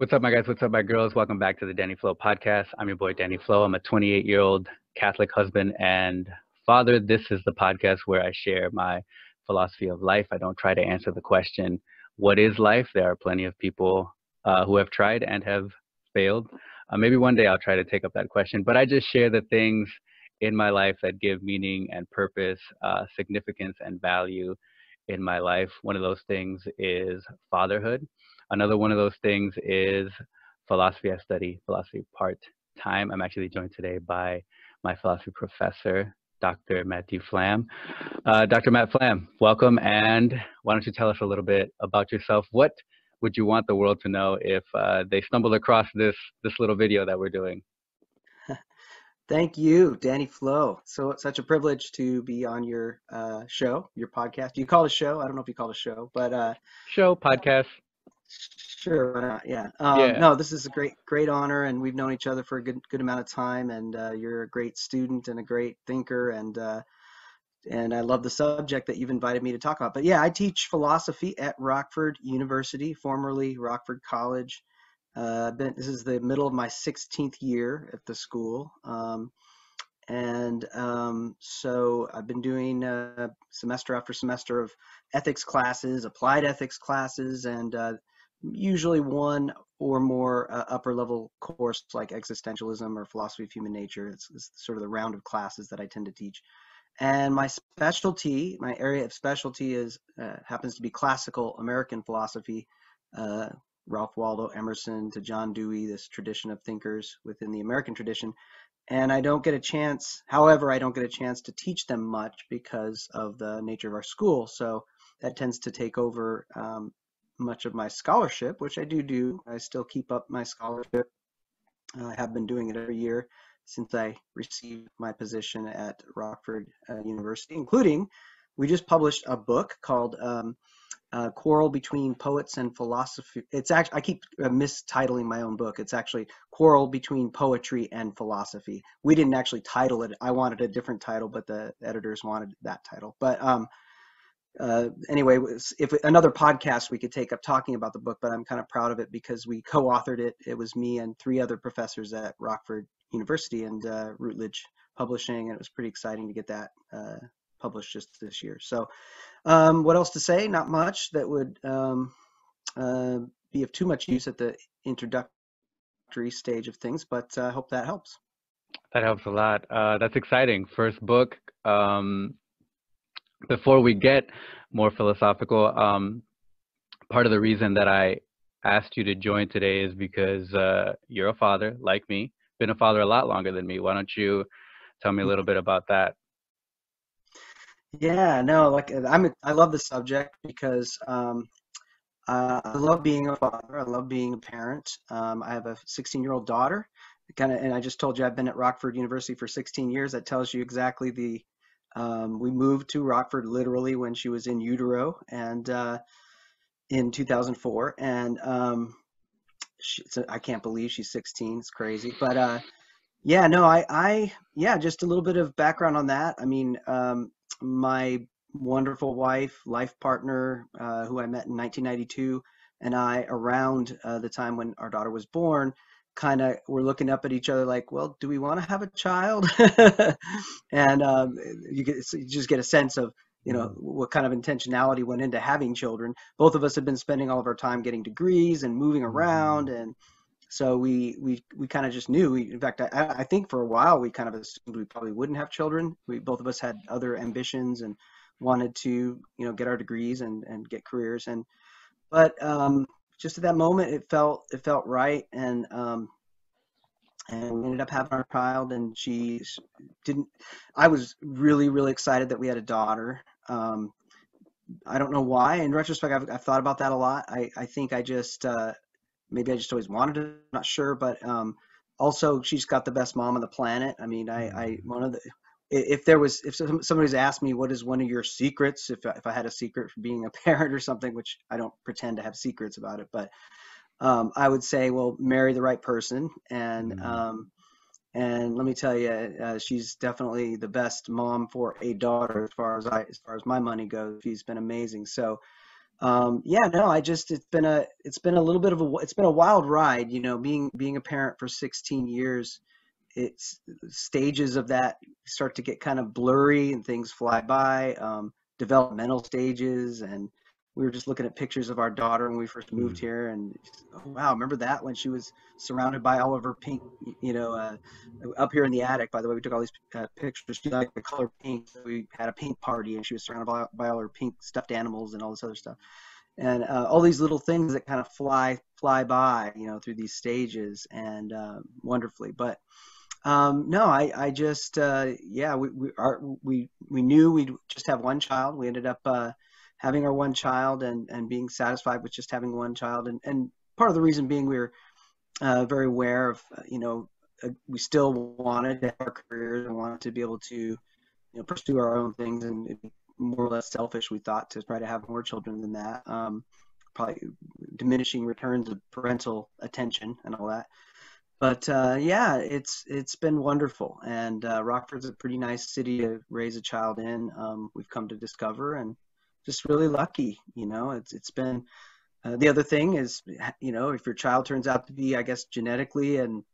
What's up, my guys? What's up, my girls? Welcome back to the Dani Flo Podcast. I'm your boy, Dani Flo. I'm a 28-year-old Catholic husband and father. This is the podcast where I share my philosophy of life. I don't try to answer the question, what is life? There are plenty of people who have tried and have failed. Maybe one day I'll try to take up that question, but I just share the things in my life that give meaning and purpose, significance and value in my life. One of those things is fatherhood. Another one of those things is philosophy. I study philosophy part-time. I'm actually joined today by my philosophy professor, Dr. Matthew Flamm. Dr. Matt Flamm, welcome. And why don't you tell us a little bit about yourself? What would you want the world to know if they stumbled across this little video that we're doing? Thank you, Dani Flo. So it's such a privilege to be on your show, your podcast. Do you call it a show? I don't know if you call it a show, but Show, podcast. sure, why not? Yeah. Yeah. No, this is a great honor, and we've known each other for a good amount of time. And you're a great student and a great thinker, and I love the subject that you've invited me to talk about. But yeah, I teach philosophy at Rockford University, formerly Rockford College. This is the middle of my 16th year at the school. So I've been doing semester after semester of ethics classes, applied ethics classes, and usually one or more upper level course like existentialism or philosophy of human nature. It's sort of the round of classes that I tend to teach. And my area of specialty is happens to be classical American philosophy, Ralph Waldo Emerson to John Dewey, this tradition of thinkers within the American tradition. And I don't get a chance to teach them much because of the nature of our school. So that tends to take over much of my scholarship, which I do. I still keep up my scholarship. I have been doing it every year since I received my position at Rockford University, including we just published a book called Quarrel Between Poets and Philosophy. It's actually, I keep mistitling my own book. It's actually Quarrel Between Poetry and Philosophy. We didn't actually title it. I wanted a different title, but the editors wanted that title. But anyway, if another podcast we could take up talking about the book, but I'm kind of proud of it because we co-authored it. It was me and three other professors at Rockford University and Routledge Publishing, and it was pretty exciting to get that published just this year. So what else to say? Not much that would be of too much use at the introductory stage of things, but I hope that helps. That helps a lot. That's exciting. First book. Before we get more philosophical, part of the reason that I asked you to join today is because you're a father, like me, been a father a lot longer than me. Why don't you tell me a little bit about that? Yeah, no, I love the subject because I love being a father. I love being a parent. I have a 16-year-old daughter, and I just told you I've been at Rockford University for 16 years. That tells you exactly we moved to Rockford literally when she was in utero and in 2004. And I can't believe she's 16. It's crazy. But yeah, no, yeah, just a little bit of background on that. I mean, my wonderful life partner, who I met in 1992, and I, around the time when our daughter was born, kind of were looking up at each other like, well, do we want to have a child? And you just get a sense of, what kind of intentionality went into having children. Both of us have been spending all of our time getting degrees and moving around, and so we kind of just knew. In fact, I think for a while we kind of assumed we probably wouldn't have children. Both of us had other ambitions and wanted to, get our degrees and get careers. But just at that moment, it felt right, and we ended up having our child. And she didn't. I was really, really excited that we had a daughter. I don't know why. In retrospect, I've thought about that a lot. I think I just maybe I just always wanted it. I'm not sure, but also she's got the best mom on the planet. I mean, if somebody's asked me what is one of your secrets, if I had a secret for being a parent or something, which I don't pretend to have secrets about it, but I would say, well, marry the right person. And let me tell you, she's definitely the best mom for a daughter as far as my money goes. She's been amazing. So Yeah, no, it's been a little bit of it's been a wild ride, being a parent for 16 years. It's stages of that start to get kind of blurry and things fly by, developmental stages. And we were just looking at pictures of our daughter when we first moved Mm. here, and oh wow, remember that when she was surrounded by all of her pink, up here in the attic. By the way, we took all these pictures. She liked the color pink, so we had a paint party, and she was surrounded by all her pink stuffed animals and all this other stuff, and all these little things that kind of fly by, through these stages, and wonderfully. But no, I just yeah, we knew we'd just have one child. We ended up having our one child, and being satisfied with just having one child, and part of the reason being we were very aware of, we still wanted to have our careers and wanted to be able to, pursue our own things, and it'd be more or less selfish, we thought, to try to have more children than that. Probably diminishing returns of parental attention and all that. But yeah, it's been wonderful, and Rockford's a pretty nice city to raise a child in. We've come to discover, and just really lucky. It's been the other thing is, if your child turns out to be, I guess, genetically and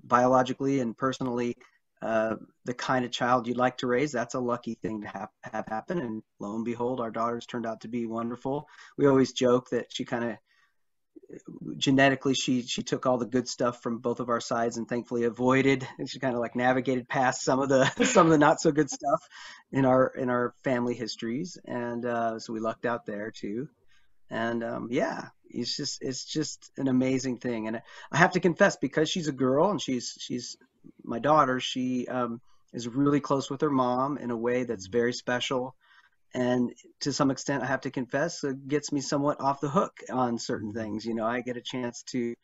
biologically and personally the kind of child you'd like to raise, that's a lucky thing to have happen. And lo and behold, our daughter's turned out to be wonderful. We always joke that she kind of genetically she took all the good stuff from both of our sides and thankfully avoided, and she kind of like navigated past some of the some of the not so good stuff in our family histories, and so we lucked out there too. And yeah, it's just an amazing thing. And I have to confess, because she's a girl and she's my daughter, she is really close with her mom in a way that's very special, and to some extent, I have to confess, it gets me somewhat off the hook on certain things. I get a chance to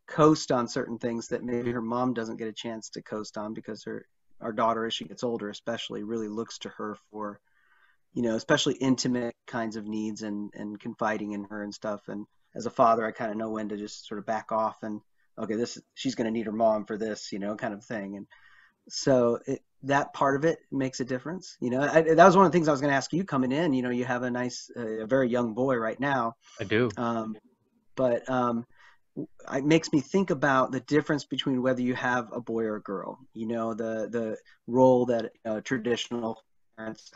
coast on certain things that maybe her mom doesn't get a chance to coast on, because our daughter, as she gets older especially, really looks to her for, especially intimate kinds of needs, and confiding in her and stuff. And as a father, I kind of know when to just sort of back off and, okay, she's going to need her mom for this, kind of thing. And so that part of it makes a difference. That was one of the things I was going to ask you coming in. You have a very young boy right now. I do. But it makes me think about the difference between whether you have a boy or a girl. The role that traditional parents,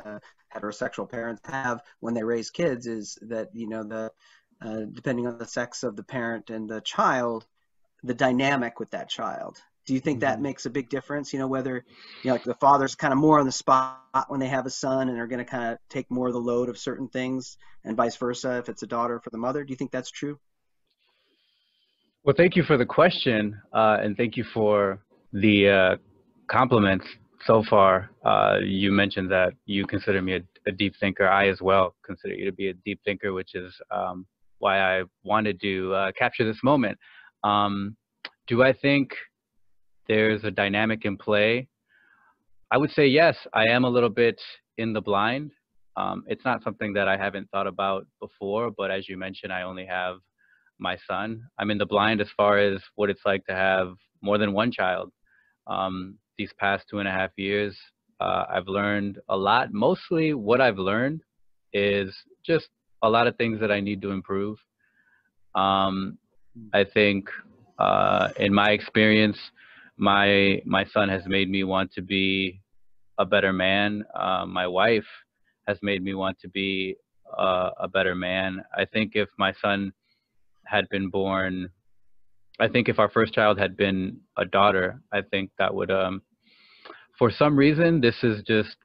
heterosexual parents, have when they raise kids is that, depending on the sex of the parent and the child, the dynamic with that child. Do you think that makes a big difference? Whether, like the father's kind of more on the spot when they have a son and are going to kind of take more of the load of certain things, and vice versa if it's a daughter for the mother? Do you think that's true? Well, thank you for the question, and thank you for the compliments so far. You mentioned that you consider me a deep thinker. I as well consider you to be a deep thinker, which is why I wanted to capture this moment. Do I think there's a dynamic in play? I would say yes. I am a little bit in the blind. It's not something that I haven't thought about before, but as you mentioned, I only have my son. I'm in the blind as far as what it's like to have more than one child. These past 2.5 years, I've learned a lot. Mostly what I've learned is just a lot of things that I need to improve. I think in my experience, my son has made me want to be a better man. My wife has made me want to be a better man. I think if my son had been born, I think if our first child had been a daughter, I think that would, for some reason, this is just,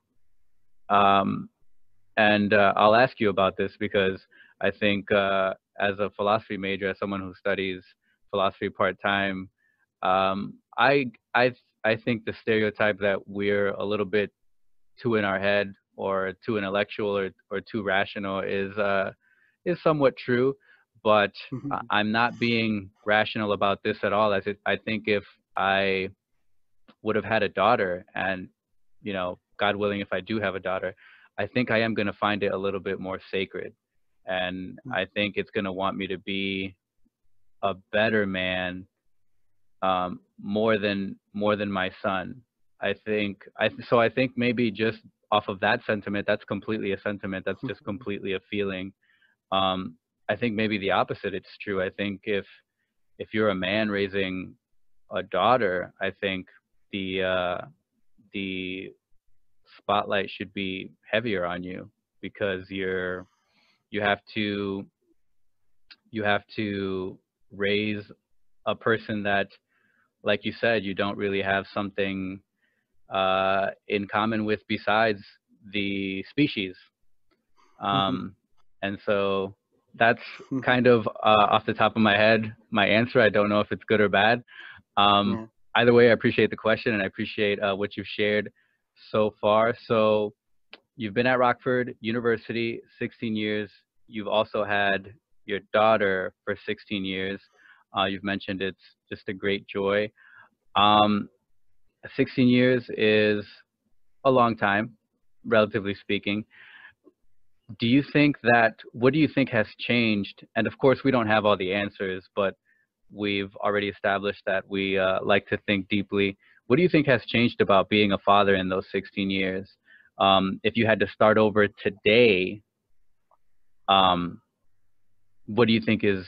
and I'll ask you about this because I think as a philosophy major, as someone who studies philosophy part-time, I think the stereotype that we're a little bit too in our head or too intellectual or too rational is somewhat true, but I'm not being rational about this at all. I think if I would have had a daughter, and God willing, if I do have a daughter, I think I am going to find it a little bit more sacred, and I think it's going to want me to be a better man, more than my son. I think maybe just off of that sentiment, that's completely a sentiment. That's just completely a feeling. I think maybe the opposite it's true. I think if you're a man raising a daughter, I think the spotlight should be heavier on you, because you have to you have to raise a person that, like you said, you don't really have something in common with besides the species. And so that's kind of off the top of my head my answer. I don't know if it's good or bad. Yeah. Either way, I appreciate the question, and I appreciate what you've shared so far. So you've been at Rockford University 16 years. You've also had your daughter for 16 years. You've mentioned it's just a great joy. 16 years is a long time, relatively speaking. Do you think what do you think has changed? And of course, we don't have all the answers, but we've already established that we like to think deeply. What do you think has changed about being a father in those 16 years? If you had to start over today, what do you think is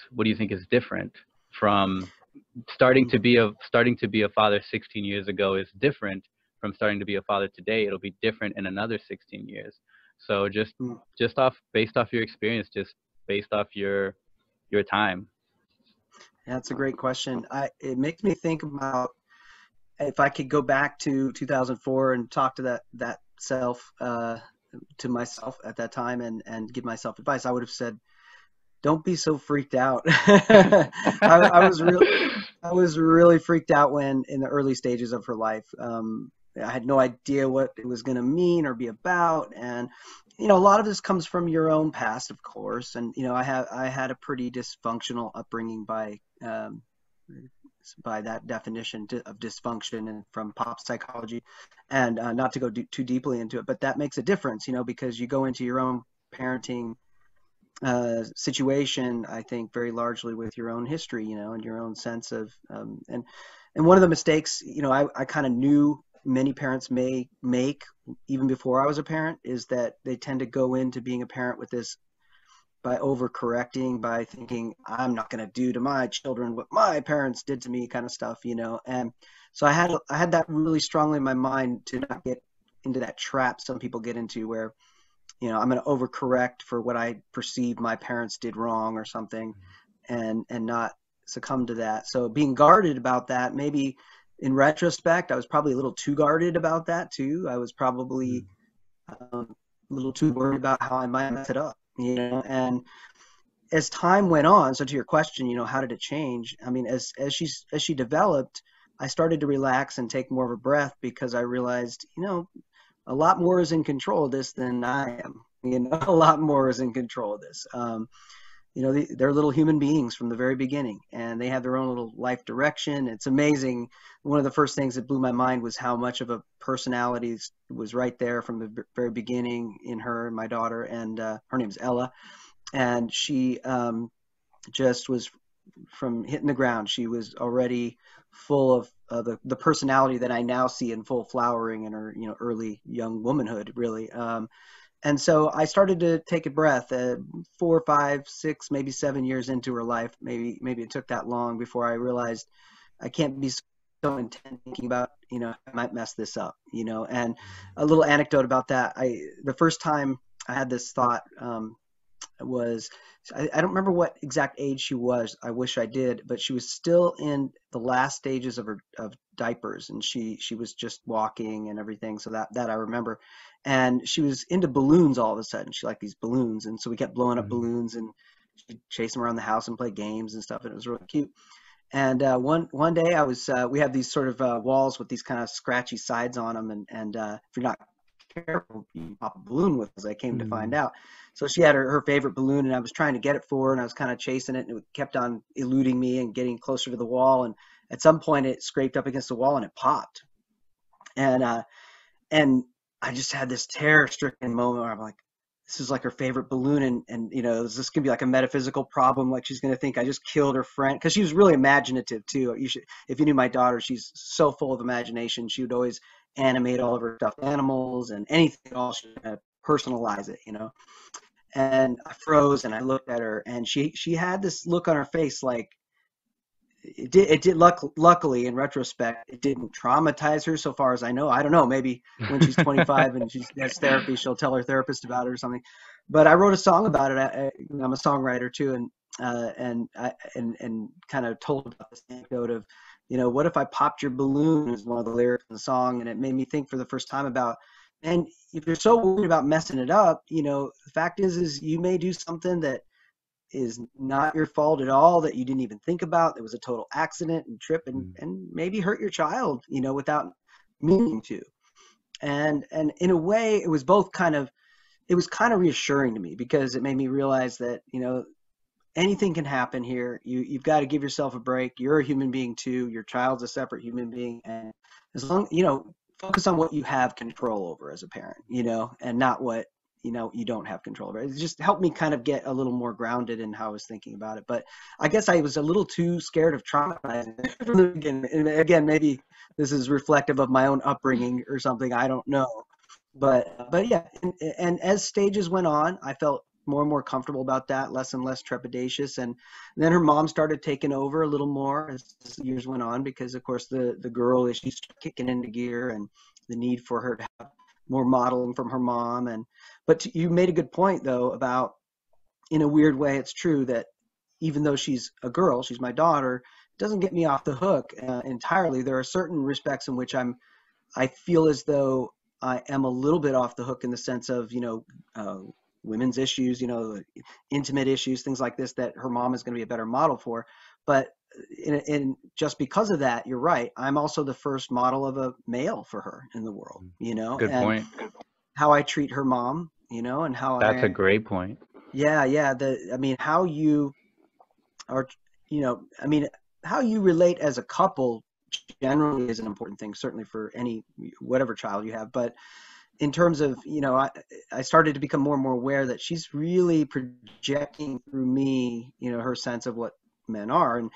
different from starting to be a father 16 years ago is different from starting to be a father today? It'll be different in another 16 years. So based off your experience, just based off your time. That's a great question. It makes me think about if I could go back to 2004 and talk to that self, to myself at that time, and give myself advice, I would have said, don't be so freaked out. I was really freaked out when in the early stages of her life. I had no idea what it was going to mean or be about, and a lot of this comes from your own past, of course. And I had a pretty dysfunctional upbringing by that definition of dysfunction, and from pop psychology, and not to go too deeply into it, but that makes a difference, because you go into your own parenting situation, I think, very largely with your own history, and your own sense of, and one of the mistakes, I kind of knew many parents may make even before I was a parent, is that they tend to go into being a parent with this, by overcorrecting, by thinking I'm not going to do to my children what my parents did to me, kind of stuff, and so I had that really strongly in my mind, to not get into that trap some people get into, where I'm going to overcorrect for what I perceive my parents did wrong or something, and not succumb to that. So being guarded about that, maybe in retrospect, I was probably a little too guarded about that too. I was probably a little too worried about how I might mess it up, and as time went on, so to your question, how did it change? I mean, as she developed, I started to relax and take more of a breath, because I realized, a lot more is in control of this than I am. A lot more is in control of this. They're little human beings from the very beginning, and they have their own little life direction. It's amazing. One of the first things that blew my mind was how much of a personality was right there from the very beginning in her and my daughter. And her name's Ella, and she just was, from hitting the ground, she was already full of the personality that I now see in full flowering in her, early young womanhood, really. And so I started to take a breath, 4, 5, 6, maybe 7 years into her life. Maybe it took that long before I realized I can't be so intent thinking about, I might mess this up, And a little anecdote about that. The first time I had this thought was, I don't remember what exact age she was. I wish I did, but she was still in the last stages of diapers, and she was just walking and everything. So that I remember. And she was into balloons all of a sudden. She liked these balloons, and so we kept blowing up balloons, and she'd chase them around the house and play games and stuff, and it was really cute. And one day I was, we have these sort of walls with these kind of scratchy sides on them, and if you're not careful, you pop a balloon with, as I came to find out. So she had her favorite balloon, and I was trying to get it for her, and I was kind of chasing it, and it kept on eluding me and getting closer to the wall. And at some point it scraped up against the wall and it popped. And I just had this terror-stricken moment where I'm like, this is like her favorite balloon, and is this gonna be like a metaphysical problem? Like, she's gonna think I just killed her friend? Because she was really imaginative too. If you knew my daughter, she's so full of imagination. She would always animate all of her stuffed animals and anything at all. She would personalize it, And I froze and I looked at her, and she had this look on her face like luckily in retrospect, it didn't traumatize her so far as I know. I don't know, maybe when she's 25 and she has therapy, she'll tell her therapist about it or something. But I wrote a song about it. I'm a songwriter too, and kind of told about this anecdote of, what if I popped your balloon is one of the lyrics in the song, and it made me think for the first time about, and if you're so worried about messing it up, the fact is you may do something that is not your fault at all, that you didn't even think about. It was a total accident and trip, and maybe hurt your child, without meaning to. And in a way, it was kind of reassuring to me, because it made me realize that, anything can happen here. You've got to give yourself a break. You're a human being too. Your child's a separate human being. And as long, focus on what you have control over as a parent, and not what, you don't have control over. It just helped me kind of get a little more grounded in how I was thinking about it. But I guess I was a little too scared of traumatizing from the beginning. And again, maybe this is reflective of my own upbringing or something. I don't know. But yeah, and as stages went on, I felt more and more comfortable about that, less and less trepidatious. And then her mom started taking over a little more as years went on, because of course the girl issues kicking into gear, and the need for her to have more modeling from her mom. But you made a good point though about, in a weird way, it's true that even though she's a girl, she's my daughter, it doesn't get me off the hook entirely. There are certain respects in which I feel as though I am a little bit off the hook, in the sense of, women's issues, intimate issues, things like this, that her mom is going to be a better model for. But in just because of that, you're right. I'm also the first model of a male for her in the world, Good and point. how I treat her mom, and how That's a great point. yeah. How you are, how you relate as a couple generally is an important thing, certainly for whatever child you have. But in terms of, I started to become more and more aware that she's really projecting through me, her sense of what men are. And,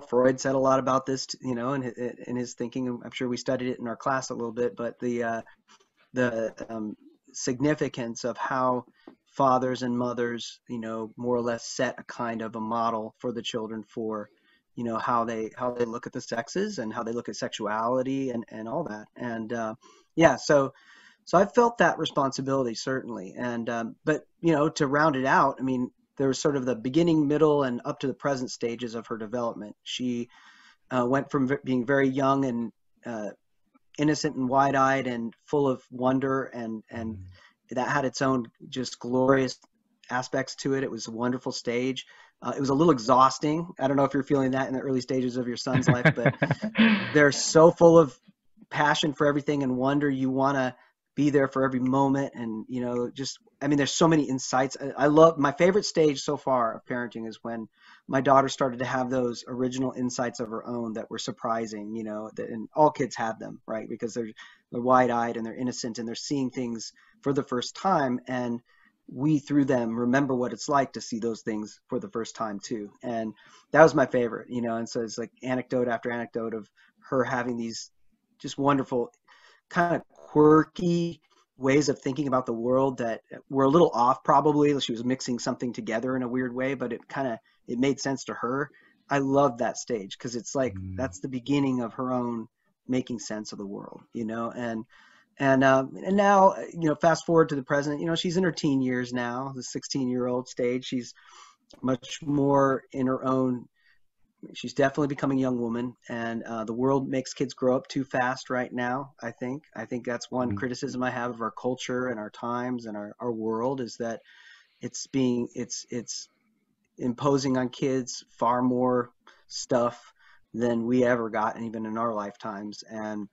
Freud said a lot about this, in his thinking. I'm sure we studied it in our class a little bit, but the significance of how fathers and mothers, more or less set a kind of a model for the children for, how they look at the sexes and how they look at sexuality and all that. And yeah, so I felt that responsibility, certainly. And but to round it out, there was sort of the beginning, middle, and up to the present stages of her development. She went from being very young and innocent and wide-eyed and full of wonder, and that had its own just glorious aspects to it. It was a wonderful stage. It was a little exhausting. I don't know if you're feeling that in the early stages of your son's life, but they're so full of passion for everything and wonder. You want to be there for every moment. And, there's so many insights. I love, my favorite stage so far of parenting is when my daughter started to have those original insights of her own that were surprising, and all kids have them, right? Because they're wide-eyed and they're innocent and they're seeing things for the first time. And we, through them, remember what it's like to see those things for the first time too. And that was my favorite, and so it's like anecdote after anecdote of her having these just wonderful, kind of quirky ways of thinking about the world that were a little off, probably. She was mixing something together in a weird way, but it made sense to her. I love that stage, because it's like that's the beginning of her own making sense of the world, and now, fast forward to the present, she's in her teen years now, the 16-year-old stage. She's much more in her own. She's definitely becoming a young woman, and the world makes kids grow up too fast right now. I think that's one criticism I have of our culture and our times and our world, is that it's imposing on kids far more stuff than we ever got, and even in our lifetimes. And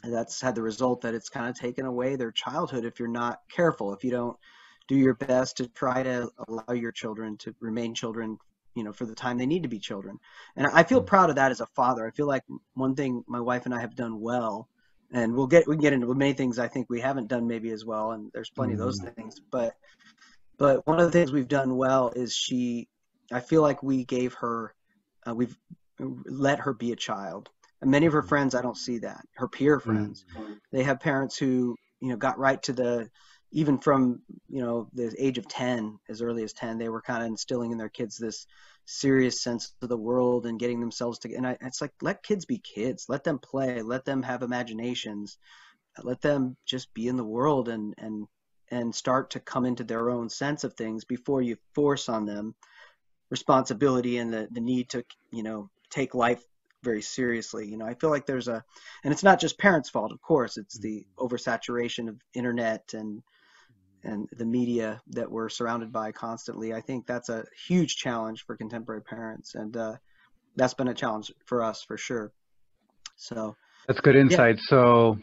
that's had the result that it's kind of taken away their childhood if you're not careful, if you don't do your best to try to allow your children to remain children, for the time they need to be children. And I feel proud of that as a father. I feel like one thing my wife and I have done well, and we can get into many things I think we haven't done maybe as well, and there's plenty of those things, but one of the things we've done well is I feel like we gave her, we've let her be a child. And many of her friends, I don't see that. Her peer friends, they have parents who, got right to the even from, the age of 10, as early as 10, they were kind of instilling in their kids this serious sense of the world and getting themselves to, and it's like, let kids be kids, let them play, let them have imaginations, let them just be in the world, and start to come into their own sense of things before you force on them responsibility and the need to, take life very seriously. I feel like and it's not just parents' fault, of course, it's the oversaturation of internet and the media that we're surrounded by constantly. I think that's a huge challenge for contemporary parents, and that's been a challenge for us for sure. So That's good yeah. insight. So,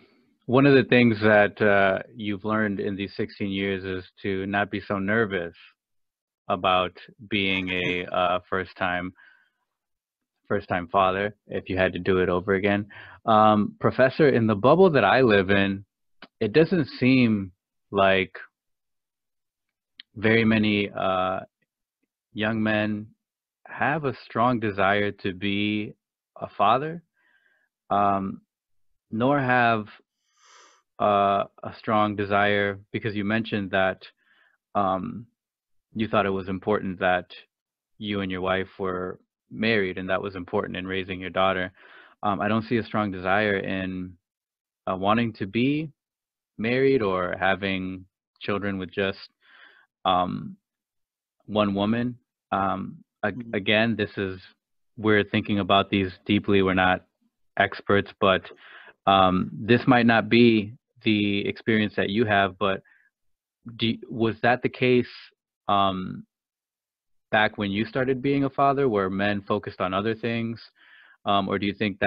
one of the things that you've learned in these 16 years is to not be so nervous about being a first time father if you had to do it over again. Professor, in the bubble that I live in, it doesn't seem like very many young men have a strong desire to be a father, um, nor have a strong desire, because you mentioned that um, you thought it was important that you and your wife were married, and that was important in raising your daughter. I don't see a strong desire in wanting to be married or having children with just um, one woman. Mhm. Again, we're thinking about these deeply. We're not experts, but this might not be the experience that you have. But was that the case um, back when you started being a father, where men focused on other things? Or do you think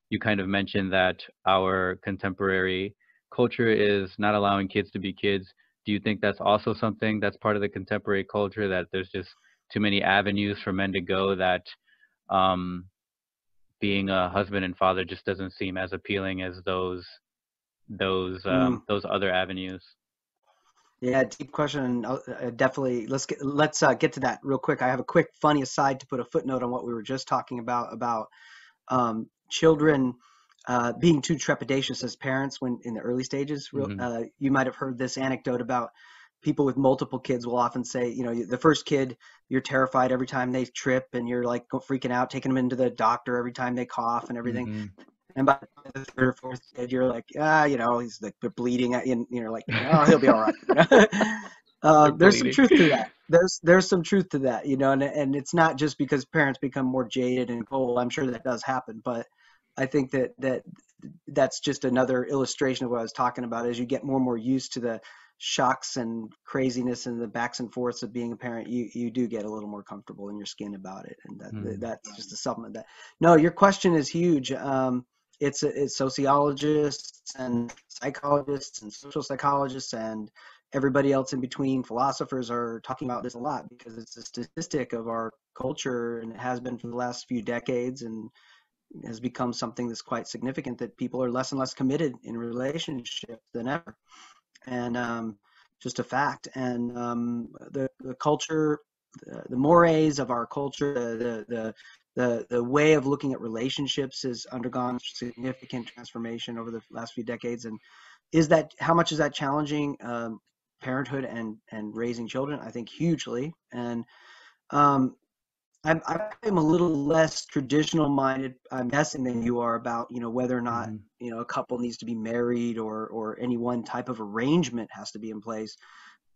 you kind of mentioned that our contemporary culture is not allowing kids to be kids? Do you think that's also something that's part of the contemporary culture, that there's just too many avenues for men to go, that um, being a husband and father just doesn't seem as appealing as Mm. those other avenues? Yeah, deep question. Definitely. Let's get to that real quick. I have a quick funny aside to put a footnote on what we were just talking about children being too trepidatious as parents when in the early stages. Hmm. You might have heard this anecdote about people with multiple kids will often say, the first kid, you're terrified every time they trip, and you're like freaking out, taking them into the doctor every time they cough and everything. Hmm. And by the third or fourth kid, you're like, he's like they're bleeding, and you're like, oh, he'll be all right. They're There's some bleeding. truth to that. There's some truth to that, and it's not just because parents become more jaded and cold. I'm sure that does happen, but I think that's just another illustration of what I was talking about. As you get more and more used to the shocks and craziness and the backs and forths of being a parent, you do get a little more comfortable in your skin about it, and that's just a supplement. That No, your question is huge. It's sociologists and psychologists and social psychologists and everybody else in between, philosophers, are talking about this a lot because it's a statistic of our culture, and it has been for the last few decades, and has become something that's quite significant, that people are less and less committed in relationships than ever. And just a fact. And the culture, the mores of our culture, the way of looking at relationships has undergone significant transformation over the last few decades. And how much is that challenging parenthood and raising children? I think hugely. And um, I'm a little less traditional minded, I'm guessing, than you are about, whether or not, Hmm. a couple needs to be married, or any one type of arrangement has to be in place.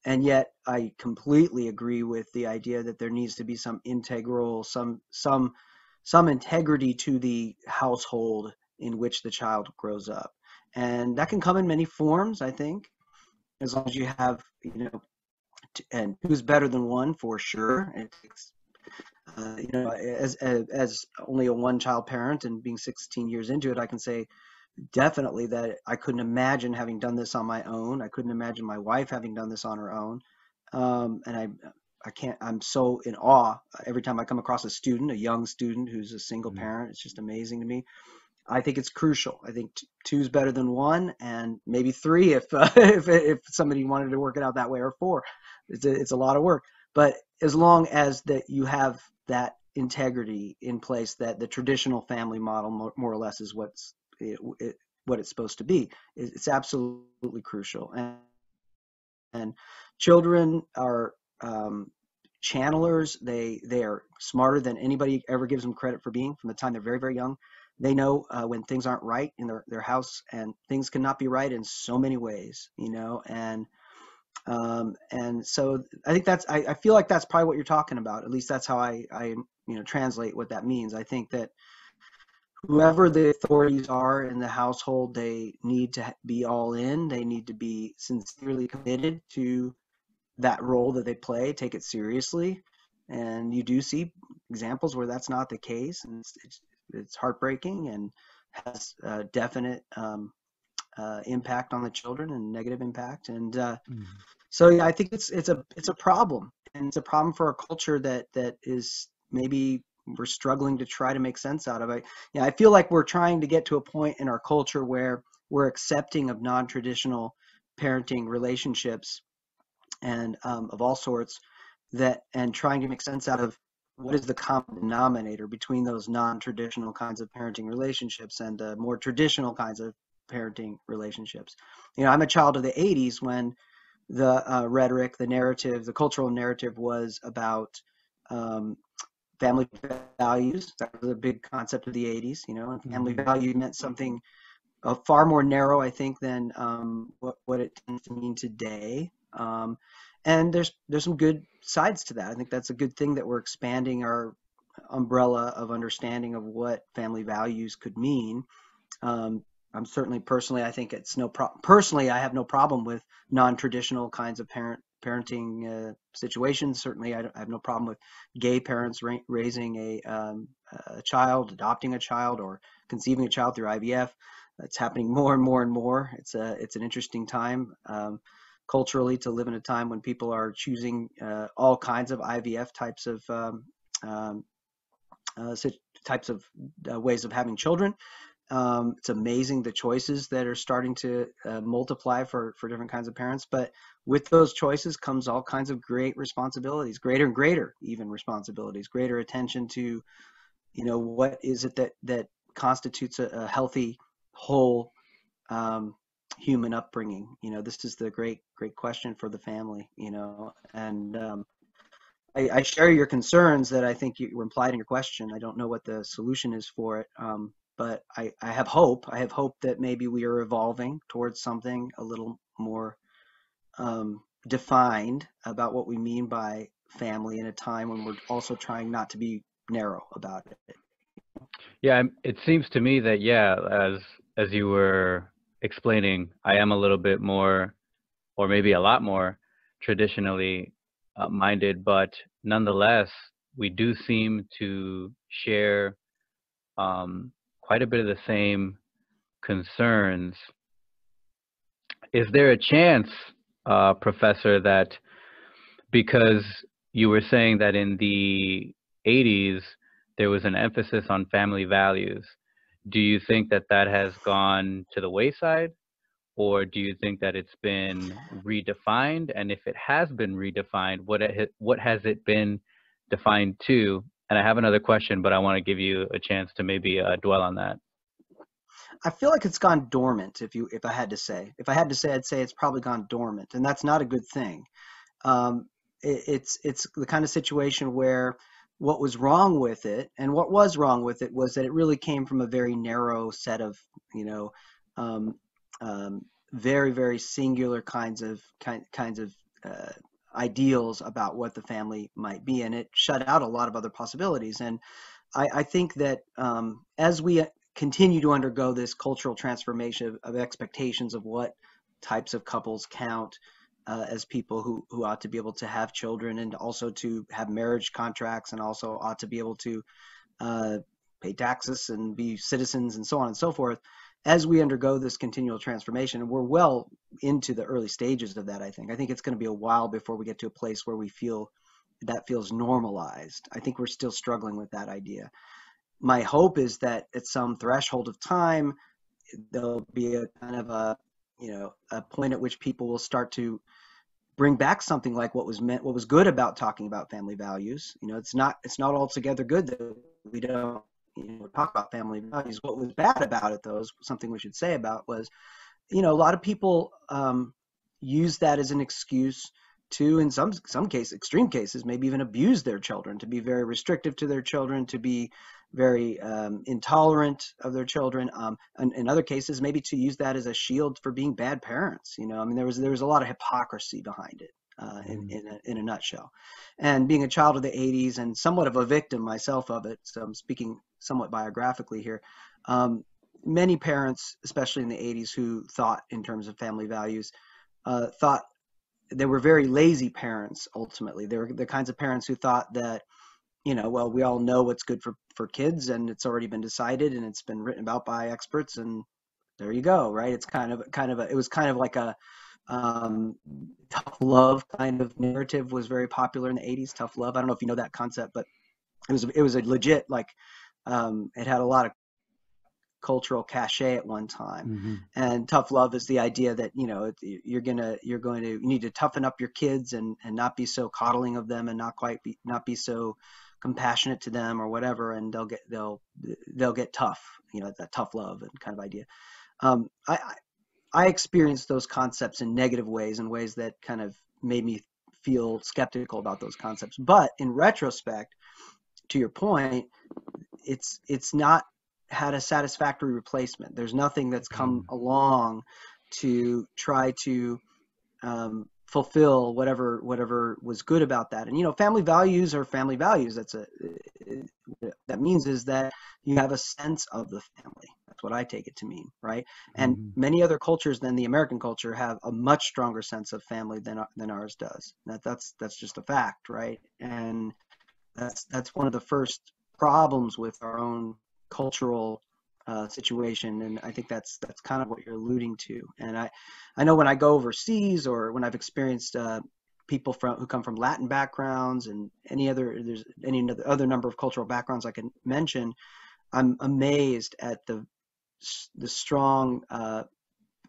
And yet I completely agree with the idea that there needs to be some integral, some integrity to the household in which the child grows up. And that can come in many forms, I think, as long as you have, and who's better than one, for sure. It takes as only a one child parent and being 16 years into it, I can say definitely that I couldn't imagine having done this on my own. I couldn't imagine my wife having done this on her own. And I can't, I'm so in awe every time I come across a student, a young student who's a single Hmm. parent. It's just amazing to me. I think it's crucial. I think two's better than one, and maybe three if if somebody wanted to work it out that way, or four. It's a lot of work, but as long as that you have that integrity in place, that the traditional family model, more or less, is what it's supposed to be. It's absolutely crucial. And And children are channelers. They are smarter than anybody ever gives them credit for being from the time they're very, very young. They know when things aren't right in their house, and things cannot be right in so many ways, and so I think I feel like that's probably what you're talking about. At least that's how I translate what that means. I think that whoever the authorities are in the household, they need to be all in. They need to be sincerely committed to that role that they play, take it seriously. And you do see examples where that's not the case, and it's heartbreaking and has a definite impact on the children, and negative impact. And so yeah, I think it's a problem, and it's a problem for a culture that is maybe we're struggling to try to make sense out of it. I feel like we're trying to get to a point in our culture where we're accepting of non-traditional parenting relationships and of all sorts, and trying to make sense out of what is the common denominator between those non-traditional kinds of parenting relationships and more traditional kinds of parenting relationships. I'm a child of the 80s when the rhetoric, the narrative, the cultural narrative was about family values. That was a big concept of the 80s, and family value meant something far more narrow, I think, than what it tends to mean today. And there's some good sides to that. I think that's a good thing that we're expanding our umbrella of understanding of what family values could mean. I'm certainly personally, I think it's personally, I have no problem with non-traditional kinds of parenting situations. Certainly, I have no problem with gay parents raising a child, adopting a child, or conceiving a child through IVF. That's happening more and more and more. It's an interesting time culturally to live in a time when people are choosing all kinds of IVF types of ways of having children. It's amazing the choices that are starting to multiply for different kinds of parents. But with those choices comes all kinds of great responsibilities, greater and greater even responsibilities, greater attention to, what is it that constitutes a healthy, whole human upbringing. This is the great question for the family, and I share your concerns that I think you were implied in your question. I don't know what the solution is for it. But I have hope. I have hope that maybe we are evolving towards something a little more defined about what we mean by family in a time when we're also trying not to be narrow about it. Yeah, it seems to me that, as you were explaining, I am a little bit more, or maybe a lot more, traditionally minded, but nonetheless, we do seem to share quite a bit of the same concerns. Is there a chance, Professor, that because you were saying that in the 80s there was an emphasis on family values, do you think that has gone to the wayside, or do you think that it's been redefined? And if it has been redefined, what has it been defined to? And I have another question, but I want to give you a chance to maybe dwell on that. I feel like it's gone dormant. If I had to say, I'd say it's probably gone dormant, and that's not a good thing. It's the kind of situation where what was wrong with it, and what was wrong with it, was that it really came from a very narrow set of, very, very singular kinds of ideals about what the family might be, and it shut out a lot of other possibilities. And I think that as we continue to undergo this cultural transformation of expectations of what types of couples count as people who ought to be able to have children, and also to have marriage contracts, and also ought to be able to pay taxes and be citizens, and so on and so forth. As we undergo this continual transformation, and we're well into the early stages of that, I think it's going to be a while before we get to a place where we feel that feels normalized. I think we're still struggling with that idea. My hope is that at some threshold of time, there'll be a kind of a point at which people will start to bring back something like what was good about talking about family values. It's not altogether good that we don't talk about family values. What was bad about it, though, is something we should say about, was, a lot of people use that as an excuse to, in some cases, extreme cases, maybe even abuse their children, to be very restrictive to their children, to be very intolerant of their children. And in other cases, maybe to use that as a shield for being bad parents. You know, I mean, there was a lot of hypocrisy behind it. In a nutshell. And being a child of the 80s and somewhat of a victim myself of it, so I'm speaking somewhat biographically here, many parents, especially in the 80s, who thought in terms of family values, thought they were very lazy parents. Ultimately, they were the kinds of parents who thought that, you know, well, we all know what's good for kids, and it's already been decided, and it's been written about by experts, and there you go, right? It's it was kind of like a tough love kind of narrative was very popular in the 80s. Tough love. I don't know if you know that concept, but it was a legit, like, it had a lot of cultural cachet at one time. Mm-hmm. And tough love is the idea that, you know, you need to toughen up your kids and not be so coddling of them, and not be so compassionate to them or whatever, and they'll get tough, you know, that tough love and kind of idea. I experienced those concepts in negative ways, in ways that kind of made me feel skeptical about those concepts. But in retrospect, to your point, it's not had a satisfactory replacement. There's nothing that's come along to try to fulfill whatever was good about that. And, you know, family values are family values. That means is that you have a sense of the family. That's what I take it to mean, right? And many other cultures than the American culture have a much stronger sense of family than ours does. That's just a fact, right? And that's one of the first problems with our own cultural situation, and I think that's kind of what you're alluding to. And I know when I go overseas, or when I've experienced people who come from Latin backgrounds, and there's any other number of cultural backgrounds I can mention, I'm amazed at the strong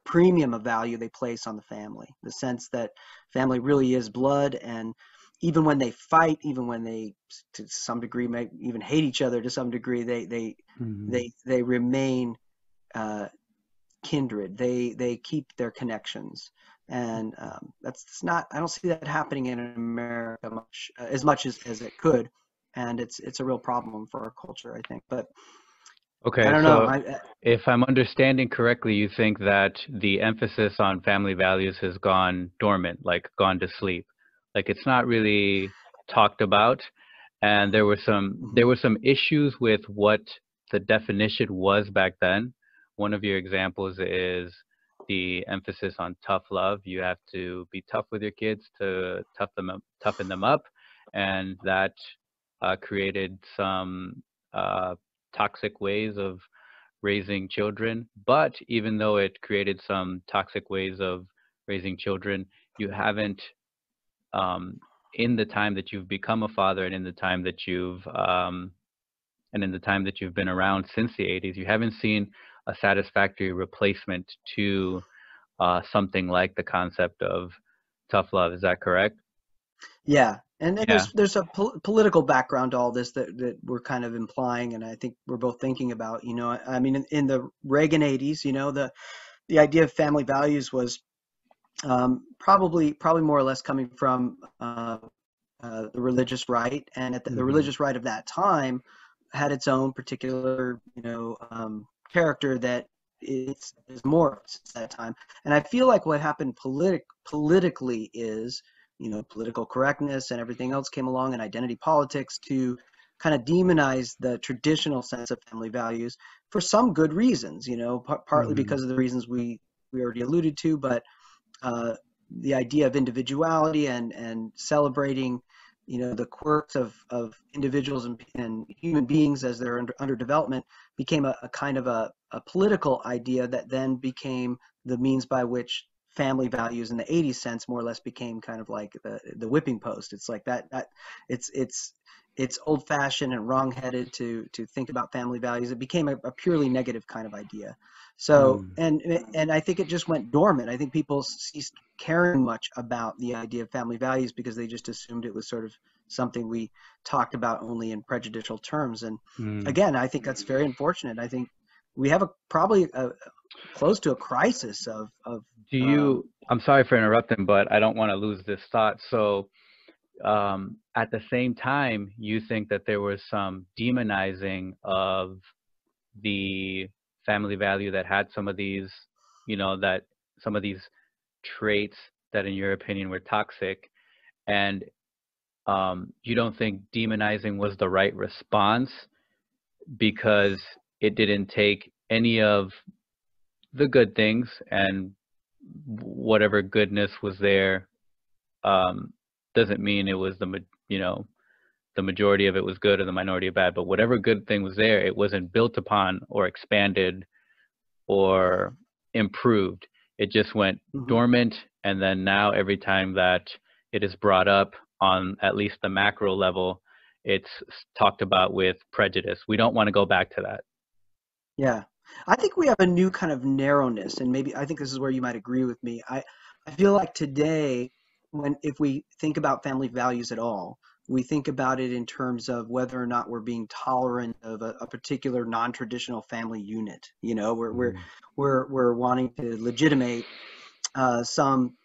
premium of value they place on the family, the sense that family really is blood. And even when they fight, even when they to some degree may even hate each other to some degree, they remain kindred. They keep their connections. And that's not, I don't see that happening in America as much as it could. And it's a real problem for our culture, I think. But Okay, I don't so know. if I'm understanding correctly, you think that the emphasis on family values has gone dormant, like gone to sleep. Like it's not really talked about. And there were some issues with what the definition was back then. One of your examples is the emphasis on tough love. You have to be tough with your kids to toughen them up. And that created some toxic ways of raising children. But even though it created some toxic ways of raising children, you haven't, in the time that you've become a father, and in the time that you've been around since the 80s, you haven't seen a satisfactory replacement to something like the concept of tough love. Is that correct? Yeah. And Yeah. there's a political background to all this that we're kind of implying, and I think we're both thinking about. You know, I mean, in the Reagan 80s, you know, the idea of family values was probably more or less coming from the religious right, and the religious right of that time had its own particular, you know, character that is morphed since that time. And I feel like what happened politically is, you know, political correctness and everything else came along, and identity politics, to kind of demonize the traditional sense of family values for some good reasons, you know, partly because of the reasons we already alluded to, but the idea of individuality and celebrating, you know, the quirks of individuals and human beings as they're under development became a kind of a political idea that then became the means by which family values in the 80s sense more or less became kind of like the whipping post. It's like that it's old-fashioned and wrong-headed to think about family values. It became a purely negative kind of idea. So and I think it just went dormant. I think people ceased caring much about the idea of family values because they just assumed it was sort of something we talked about only in prejudicial terms. And again, I think that's very unfortunate. I think we have probably close to a crisis of Do Um, you, I'm sorry for interrupting, but I don't want to lose this thought. So, at the same time, you think that there was some demonizing of the family value that had some of these, that some of these traits that, in your opinion, were toxic, and you don't think demonizing was the right response because it didn't take any of the good things and whatever goodness was there, um, doesn't mean it was the majority of it was good or the minority of bad, but whatever good thing was there, it wasn't built upon or expanded or improved. It just went mhm. dormant, and then now every time that it is brought up on at least the macro level, it's talked about with prejudice. We don't want to go back to that. Yeah. I think we have a new kind of narrowness, and maybe I think this is where you might agree with me. I feel like today, if we think about family values at all, we think about it in terms of whether or not we're being tolerant of a particular non-traditional family unit. You know, Mm. we're wanting to legitimate some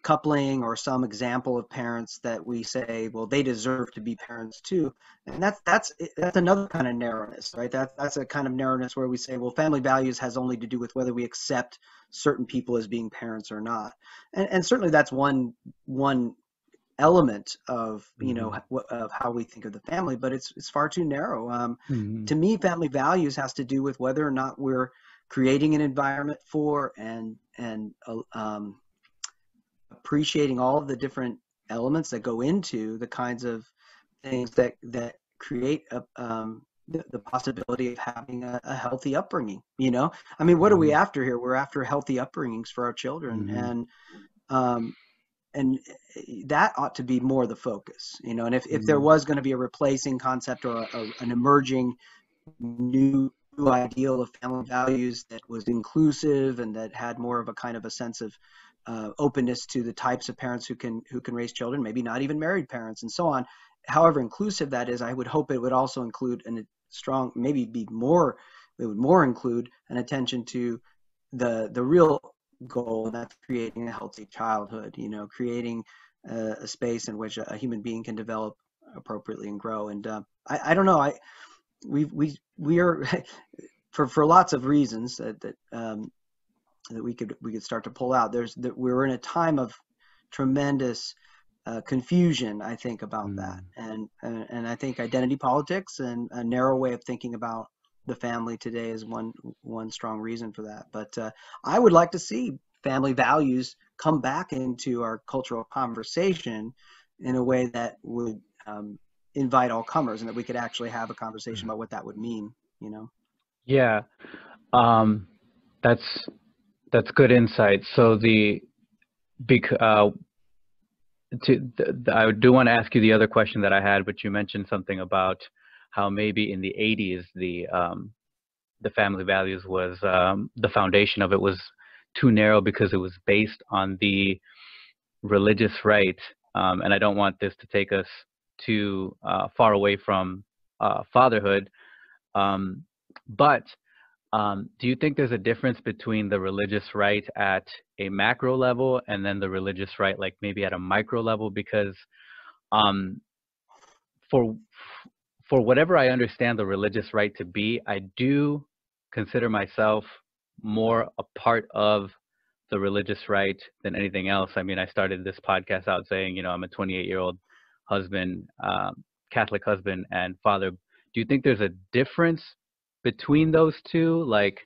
coupling or some example of parents that we say, well, they deserve to be parents too, and that's another kind of narrowness, right? That's a kind of narrowness where we say, well, family values has only to do with whether we accept certain people as being parents or not, and certainly that's one element of Mhm. of how we think of the family, but it's far too narrow. Mhm. To me, family values has to do with whether or not we're creating an environment for and appreciating all of the different elements that go into the kinds of things that create the possibility of having a healthy upbringing. I mean, what are we Mhm. after here? We're after healthy upbringings for our children, Mhm. um, and that ought to be more the focus. And if there Mhm. was going to be a replacing concept or an emerging new ideal of family values that was inclusive and that had more of a kind of a sense of openness to the types of parents who can raise children, maybe not even married parents and so on. However inclusive that is, I would hope it would also include a strong, maybe it would more include an attention to the real goal, and that's creating a healthy childhood. Creating a space in which a human being can develop appropriately and grow. And I don't know. We are for lots of reasons that we could start to pull out. We're in a time of tremendous confusion, I think, about that, Mhm. and I think identity politics and a narrow way of thinking about the family today is one strong reason for that. But I would like to see family values come back into our cultural conversation in a way that would invite all comers, and that we could actually have a conversation about what that would mean. You know. Yeah, um, that's that's good insight. So I do want to ask you the other question that I had, but you mentioned something about how maybe in the 80s the family values was, the foundation of it was too narrow because it was based on the religious right. And I don't want this to take us too far away from fatherhood. Um, but do you think there's a difference between the religious right at a macro level and then the religious right, like maybe at a micro level? Because um, for for whatever I understand the religious right to be, I do consider myself more a part of the religious right than anything else. I mean, I started this podcast out saying, I'm a 28-year-old husband, Catholic husband and father. Do you think there's a difference between those two? Like,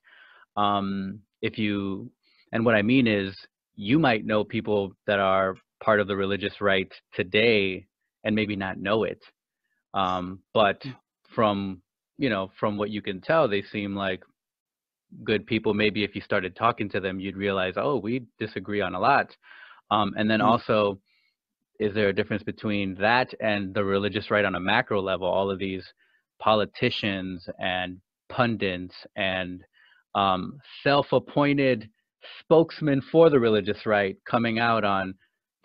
if you, and what I mean is, you might know people that are part of the religious right today and maybe not know it. But from, from what you can tell, they seem like good people. Maybe if you started talking to them, you'd realize, oh, we disagree on a lot. And then Mm. also, is there a difference between that and the religious right on a macro level? All of these politicians and pundits and self-appointed spokesmen for the religious right coming out on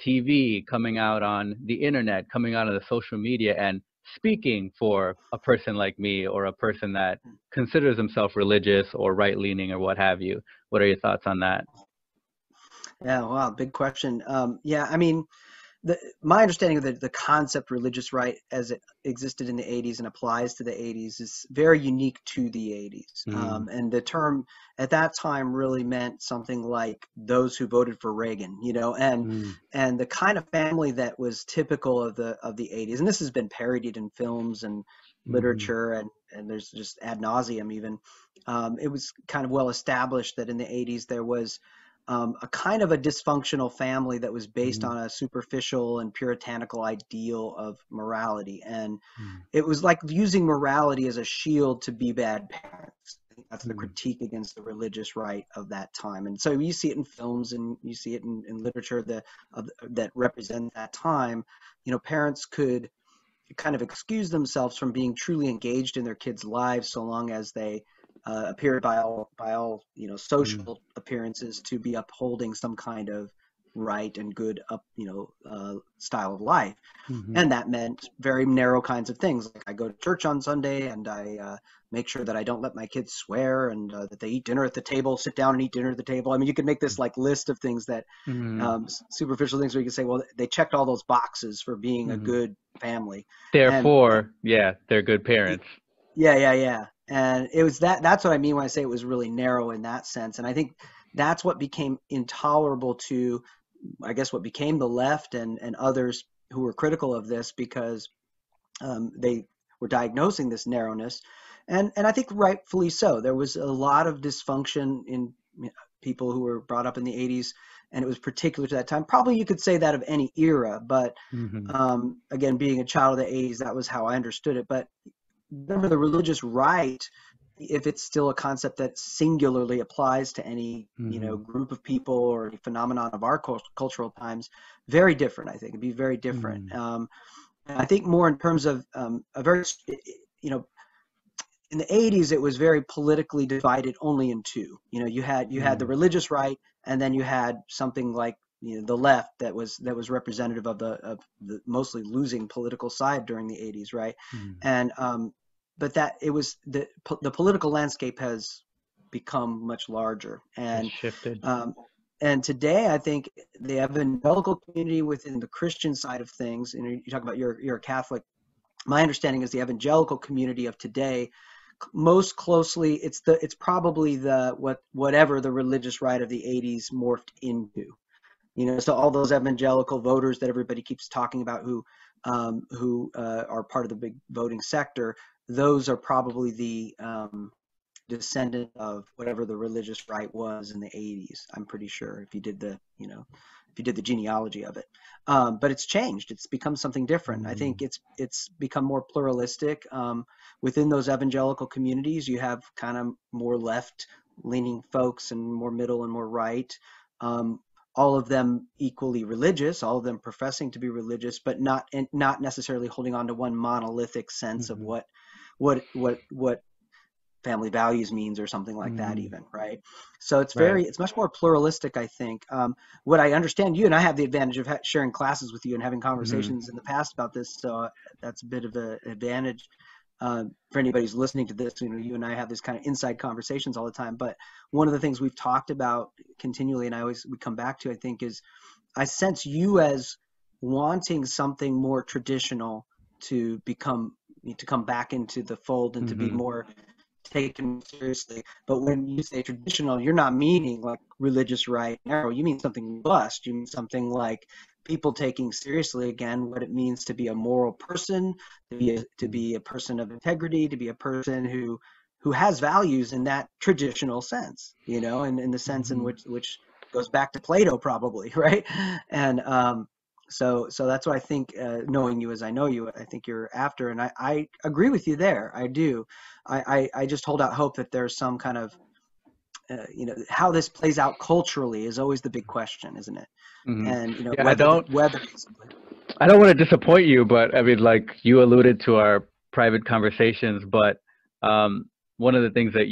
TV, coming out on the internet, coming out on the social media and speaking for a person like me or a person that considers himself religious or right-leaning or what have you. What are your thoughts on that? Yeah, wow, big question. Yeah, I mean, my understanding of the concept religious right as it existed in the 80s and applies to the 80s is very unique to the 80s. Mm, And the term at that time really meant something like those who voted for Reagan, mm, and the kind of family that was typical of the 80s. And this has been parodied in films and mhm, literature, and there's just ad nauseum even. It was kind of well established that in the 80s there was a kind of a dysfunctional family that was based mm, on a superficial and puritanical ideal of morality. And mm, it was like using morality as a shield to be bad parents. I think that's the mm, critique against the religious right of that time. And so you see it in films and you see it in literature that represent that time. Parents could kind of excuse themselves from being truly engaged in their kids' lives so long as they appeared by all mm, social appearances to be upholding some kind of right and good style of life. mhm, And that meant very narrow kinds of things. Like I go to church on Sunday and I make sure that I don't let my kids swear and that they eat dinner at the table, sit down and eat dinner at the table. I mean, you could make this like list of things that mhm, superficial things where you can say, well, they checked all those boxes for being a mhm. good family. And Therefore, yeah, they're good parents. yeah, yeah, yeah. And it was that's what I mean when I say it was really narrow in that sense. And I think that's what became intolerable to, I guess, what became the left and others who were critical of this because they were diagnosing this narrowness. And I think rightfully so. There was a lot of dysfunction in people who were brought up in the 80s, and it was particular to that time. Probably you could say that of any era, but Mhm, again, being a child of the 80s, that was how I understood it. But remember, the religious right, if it's still a concept that singularly applies to any mhm, group of people or any phenomenon of our cultural times, very different. I think it'd be very different. mhm, And I think more in terms of a very you know in the 80s it was very politically divided only in two. You had the mhm, religious right, and then you had something like the left that was representative of the mostly losing political side during the 80s, right? mhm. And but that it was the political landscape has become much larger. Has shifted. Um, and today I think the evangelical community within the Christian side of things, you talk about you're a Catholic. My understanding is the evangelical community of today most closely it's probably whatever the religious right of the 80s morphed into. So all those evangelical voters that everybody keeps talking about who are part of the big voting sector, those are probably the descendant of whatever the religious right was in the 80s. I'm pretty sure if you did the genealogy of it. But it's changed. It's become something different. I think Mhm, it's become more pluralistic. Within those evangelical communities, you have kind of more left leaning folks and more middle and more right. Um, all of them equally religious, all of them professing to be religious, but not necessarily holding on to one monolithic sense of mhm, what family values means or something like that mhm. even, right? So Right. it's much more pluralistic, I think. What I understand, you and I have the advantage of sharing classes with you and having Mhm, conversations in the past about this, so that's a bit of an advantage for anybody who's listening to this. You and I have this kind of inside conversations all the time, but one of the things we've talked about continually, and we come back to, I think, is I sense you as wanting something more traditional to come back into the fold and to be mhm, more taken seriously. But when you say traditional, you're not meaning like religious right narrow. You mean something robust. You mean something like people taking seriously again what it means to be a moral person, to mhm, be a person of integrity, to be a person who has values in that traditional sense, and in the sense in mhm, which goes back to Plato probably, right? And so that's what I think, knowing you as I know you, I think you're after, and I agree with you there. I do. I just hold out hope that there's some kind of, how this plays out culturally is always the big question, isn't it? mhm. And Yeah, whether I don't want to disappoint you, but I mean, like you alluded to our private conversations, but one of the things that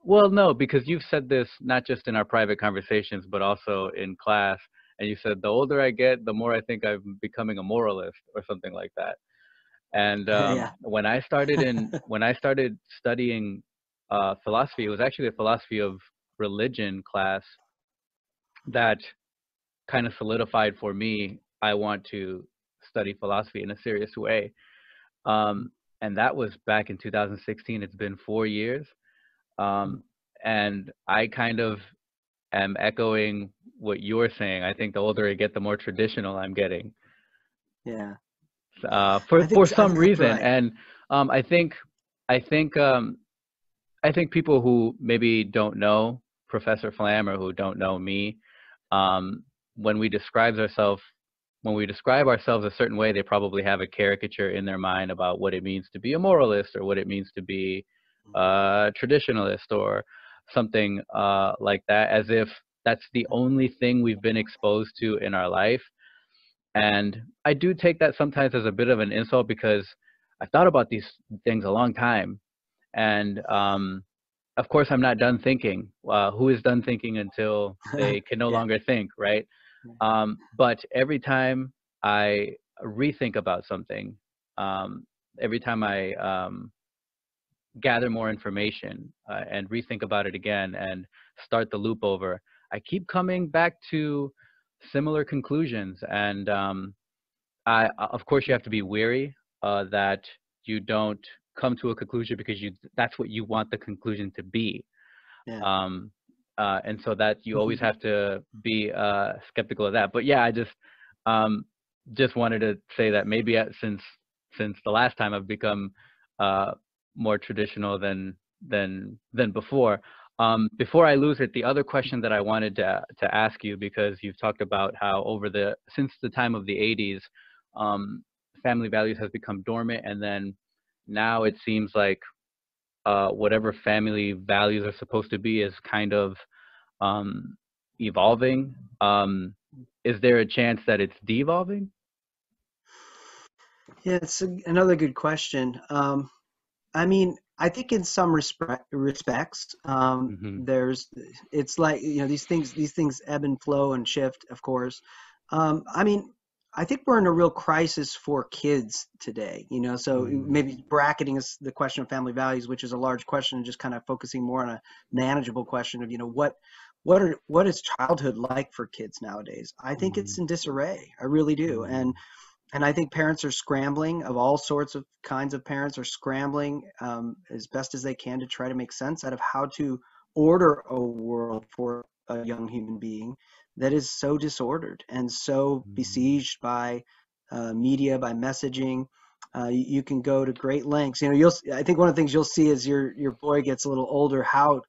well, no, because you've said this not just in our private conversations, but also in class, and you said the older I get, the more I think I'm becoming a moralist or something like that. And yeah, when I started studying philosophy, it was actually a philosophy of religion class that kind of solidified for me, I want to study philosophy in a serious way. And that was back in 2016. It's been 4 years. And I kind of am echoing what you're saying. I think the older I get, the more traditional I'm getting. Yeah. For some That's reason. right. And I think people who maybe don't know Professor Flamm or who don't know me, when we describe ourselves a certain way, they probably have a caricature in their mind about what it means to be a moralist or what it means to be a traditionalist or something like that, as if that's the only thing we've been exposed to in our life. And I do take that sometimes as a bit of an insult, because I've thought about these things a long time. And of course, I'm not done thinking. Who is done thinking until they can no Yeah. longer think, right? But every time I rethink about something, every time I gather more information and rethink about it again and start the loop over, I keep coming back to similar conclusions. And of course, you have to be wary that you don't come to a conclusion because that's what you want the conclusion to be. Yeah. And so that you always have to be skeptical of that. But yeah, I just wanted to say that maybe since the last time, I've become more traditional than before. Before I lose it, the other question that I wanted to ask you, because you've talked about how since the time of the 80s, family values has become dormant, and then now it seems like whatever family values are supposed to be is kind of evolving. Is there a chance that it's devolving? Yeah, it's another good question. I mean, I think in some respects, Mm-hmm. it's like, these things ebb and flow and shift, of course. I mean, I think we're in a real crisis for kids today, so maybe bracketing the question of family values, which is a large question, and just kind of focusing more on a manageable question of, what is childhood like for kids nowadays? I think Mm-hmm. it's in disarray. I really do. And I think parents are scrambling, of all sorts of kinds of parents are scrambling as best as they can to try to make sense out of how to order a world for a young human being that is so disordered and so besieged by media, by messaging. You can go to great lengths. I think one of the things you'll see as your boy gets a little older, how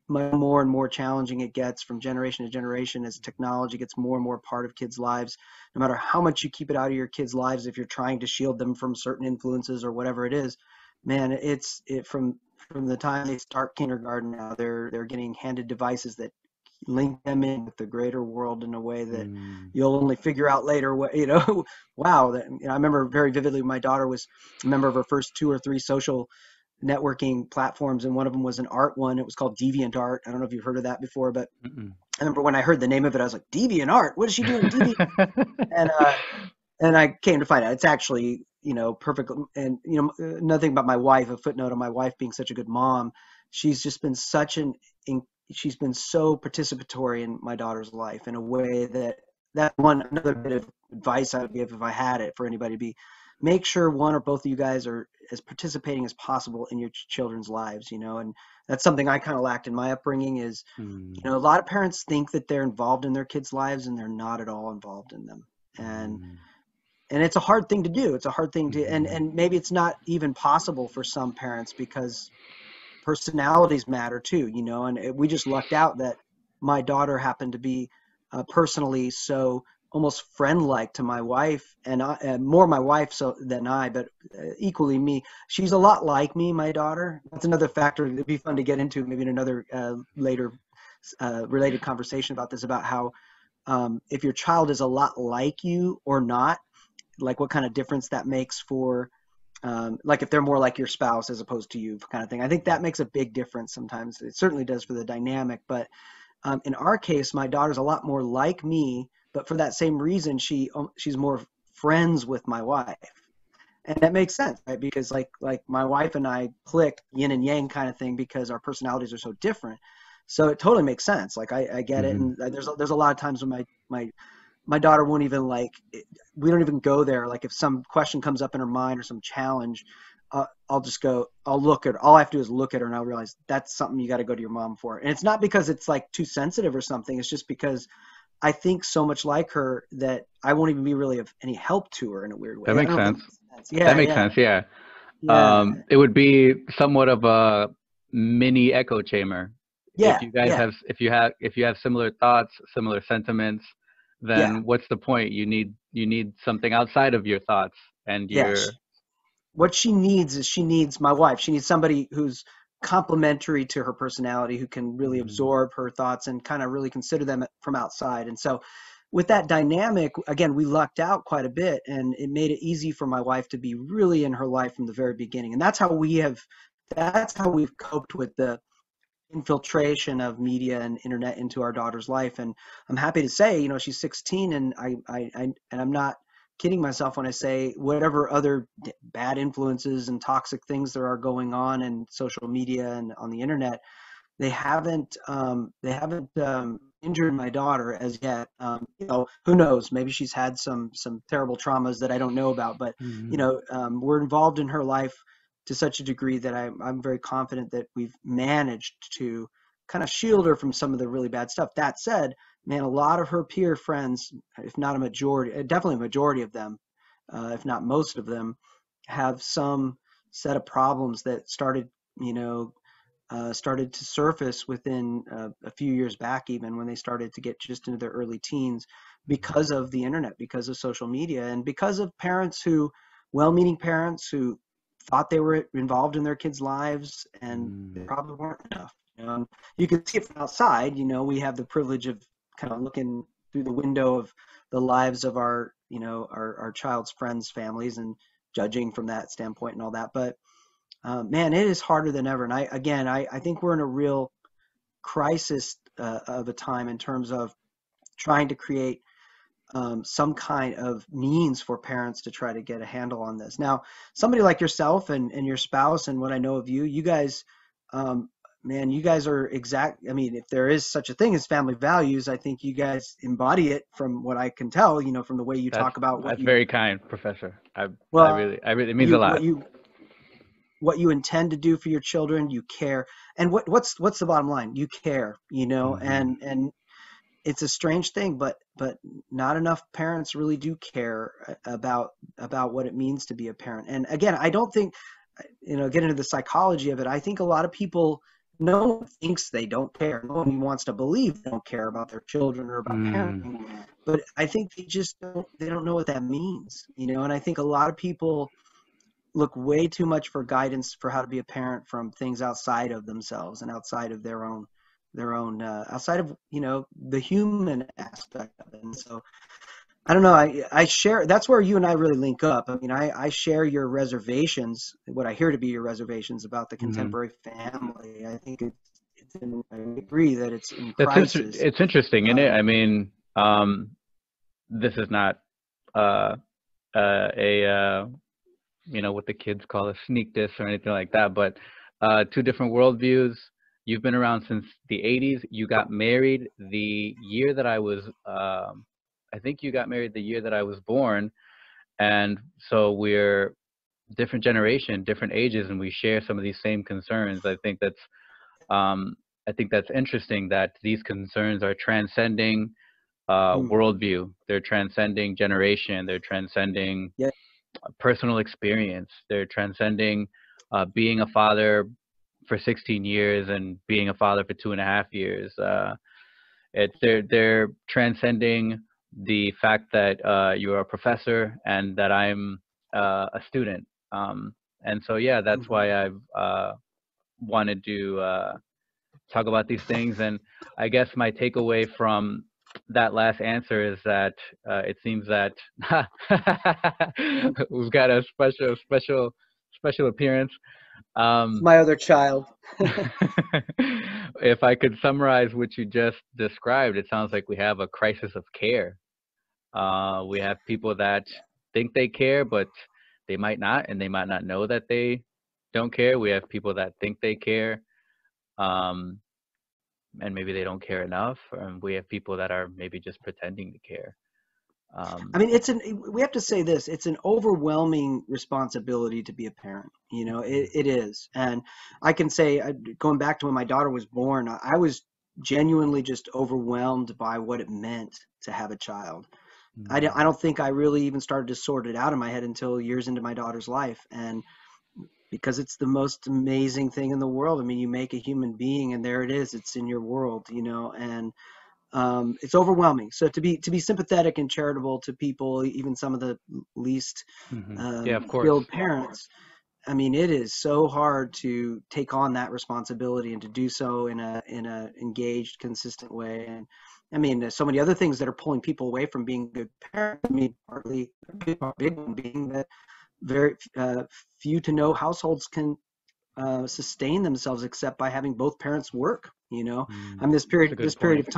much more and more challenging it gets from generation to generation as technology gets more and more part of kids' lives. No matter how much you keep it out of your kids' lives, if you're trying to shield them from certain influences or whatever it is, man, from the time they start kindergarten now, they're getting handed devices that link them in with the greater world in a way that you'll only figure out later. Wow. I remember very vividly, my daughter was a member of her first 2 or 3 social networking platforms, and one of them was an art one. It was called DeviantArt. I don't know if you've heard of that before, but I remember when I heard the name of it, I was like, DeviantArt, what is she doing? And and I came to find out it's actually, perfect. And another thing about my wife, a footnote on my wife being such a good mom, she's just been she's been so participatory in my daughter's life in a way that another bit of advice I would give if I had it for anybody to be, make sure one or both of you guys are as participating as possible in your children's lives, and that's something I kind of lacked in my upbringing is, a lot of parents think that they're involved in their kids' lives and they're not at all involved in them. And it's a hard thing to do. It's a hard thing to, and maybe it's not even possible for some parents because personalities matter too, and we just lucked out that my daughter happened to be personally so almost friend-like to my wife, and more my wife than I, but equally me. She's a lot like me, my daughter. That's another factor. It'd be fun to get into maybe in another later related conversation about this, about how if your child is a lot like you or not, like what kind of difference that makes for like if they're more like your spouse as opposed to you, kind of thing. I think that makes a big difference sometimes. It certainly does for the dynamic. But in our case, my daughter's a lot more like me, but for that same reason, she's more friends with my wife. And that makes sense, right? Because like my wife and I click yin and yang kind of thing because our personalities are so different. So it totally makes sense. Like I get it. And there's a lot of times when my my daughter won't even we don't even go there. Like if some question comes up in her mind or some challenge, I'll just go, I'll look at, all I have to do is look at her and I'll realize that's something you got to go to your mom for. And it's not because it's like too sensitive or something. It's just because I think so much like her that I won't even be really of any help to her in a weird way. That I makes don't know if that sense. makes sense. That Yeah, makes yeah, sense. Yeah. yeah, It would be somewhat of a mini echo chamber. If yeah, you guys yeah, have, if you have similar thoughts, similar sentiments, yeah, then what's the point? You need something outside of your thoughts and yeah. your. What she needs is, she needs my wife. She needs somebody who's complementary to her personality, who can really Mm, absorb her thoughts and kind of really consider them from outside. And so with that dynamic, again, we lucked out quite a bit, and it made it easy for my wife to be really in her life from the very beginning. And that's how we've coped with the infiltration of media and internet into our daughter's life. And I'm happy to say, she's 16, and and I'm not kidding myself when I say whatever other bad influences and toxic things there are going on in social media and on the internet, they haven't injured my daughter as yet. Who knows? Maybe she's had some terrible traumas that I don't know about. But mm, we're involved in her life to such a degree that I'm very confident that we've managed to kind of shield her from some of the really bad stuff. That said, man, a lot of her peer friends, if not a majority, definitely a majority of them, if not most of them, have some set of problems that started to surface within a few years back, even when they started to get just into their early teens, because of the internet, because of social media, and because of well-meaning parents who thought they were involved in their kids' lives, and they mm. probably weren't enough. You can see it from outside. We have the privilege of kind of looking through the window of the lives of our child's friends' families, and judging from that standpoint and all that. But man, it is harder than ever. And I think we're in a real crisis of a time in terms of trying to create some kind of means for parents to try to get a handle on this. Now, somebody like yourself and your spouse, and what I know of you, you guys, man, you guys are exact. I mean, if there is such a thing as family values, I think you guys embody it from what I can tell, from the way you That's talk about what that's you, very kind, Professor. well, I really, it means a you, lot. what you intend to do for your children. You care. And what's the bottom line? You care, Hmm. and it's a strange thing, but not enough parents really do care about what it means to be a parent. And again, I don't think, get into the psychology of it. I think a lot of people, no one thinks they don't care. No one wants to believe they don't care about their children or about Mm. parenting. But I think they don't know what that means, and I think a lot of people look way too much for guidance for how to be a parent from things outside of themselves and outside of their own outside of the human aspect of it. And so I don't know, I share, that's where you and I really link up. I mean, I share your reservations, what I hear to be your reservations about the Hmm. contemporary family. I think I agree that it's in crisis. It's interesting, isn't it? um, I mean, this is not uh, a what the kids call a sneak diss or anything like that, but two different worldviews. You've been around since the '80s. You got married the year that I was. I think you got married the year that I was born, and so we're different generation, different ages, and we share some of these same concerns. Um, I think that's interesting that these concerns are transcending mm, worldview. They're transcending generation. They're transcending yeah. personal experience. They're transcending being a father for 16 years and being a father for 2.5 years. They're transcending the fact that you're a professor and that I'm a student. And so yeah, that's Mhm. why I've wanted to talk about these things. And I guess my takeaway from that last answer is that it seems that we've got a special appearance. It's Um, my other child. if I could summarize what you just described, it sounds like we have a crisis of care. We have people that think they care, but they might not, and they might not know that they don't care. We have people that think they care, um, and maybe they don't care enough. And we have people that are maybe just pretending to care. I mean, we have to say this, it's an overwhelming responsibility to be a parent. It is. And I can say, going back to when my daughter was born, I was genuinely just overwhelmed by what it meant to have a child. I don't think I really even started to sort it out in my head until years into my daughter's life. And because it's the most amazing thing in the world. I mean, you make a human being and there it is, it's in your world, and it's overwhelming. So to be sympathetic and charitable to people, even some of the least Yeah, of course. skilled parents, I mean, it is so hard to take on that responsibility and to do so in a engaged, consistent way. And I mean, there's so many other things that are pulling people away from being good parents. I mean, partly a big one being that very few to no households can sustain themselves except by having both parents work. I mean, this period of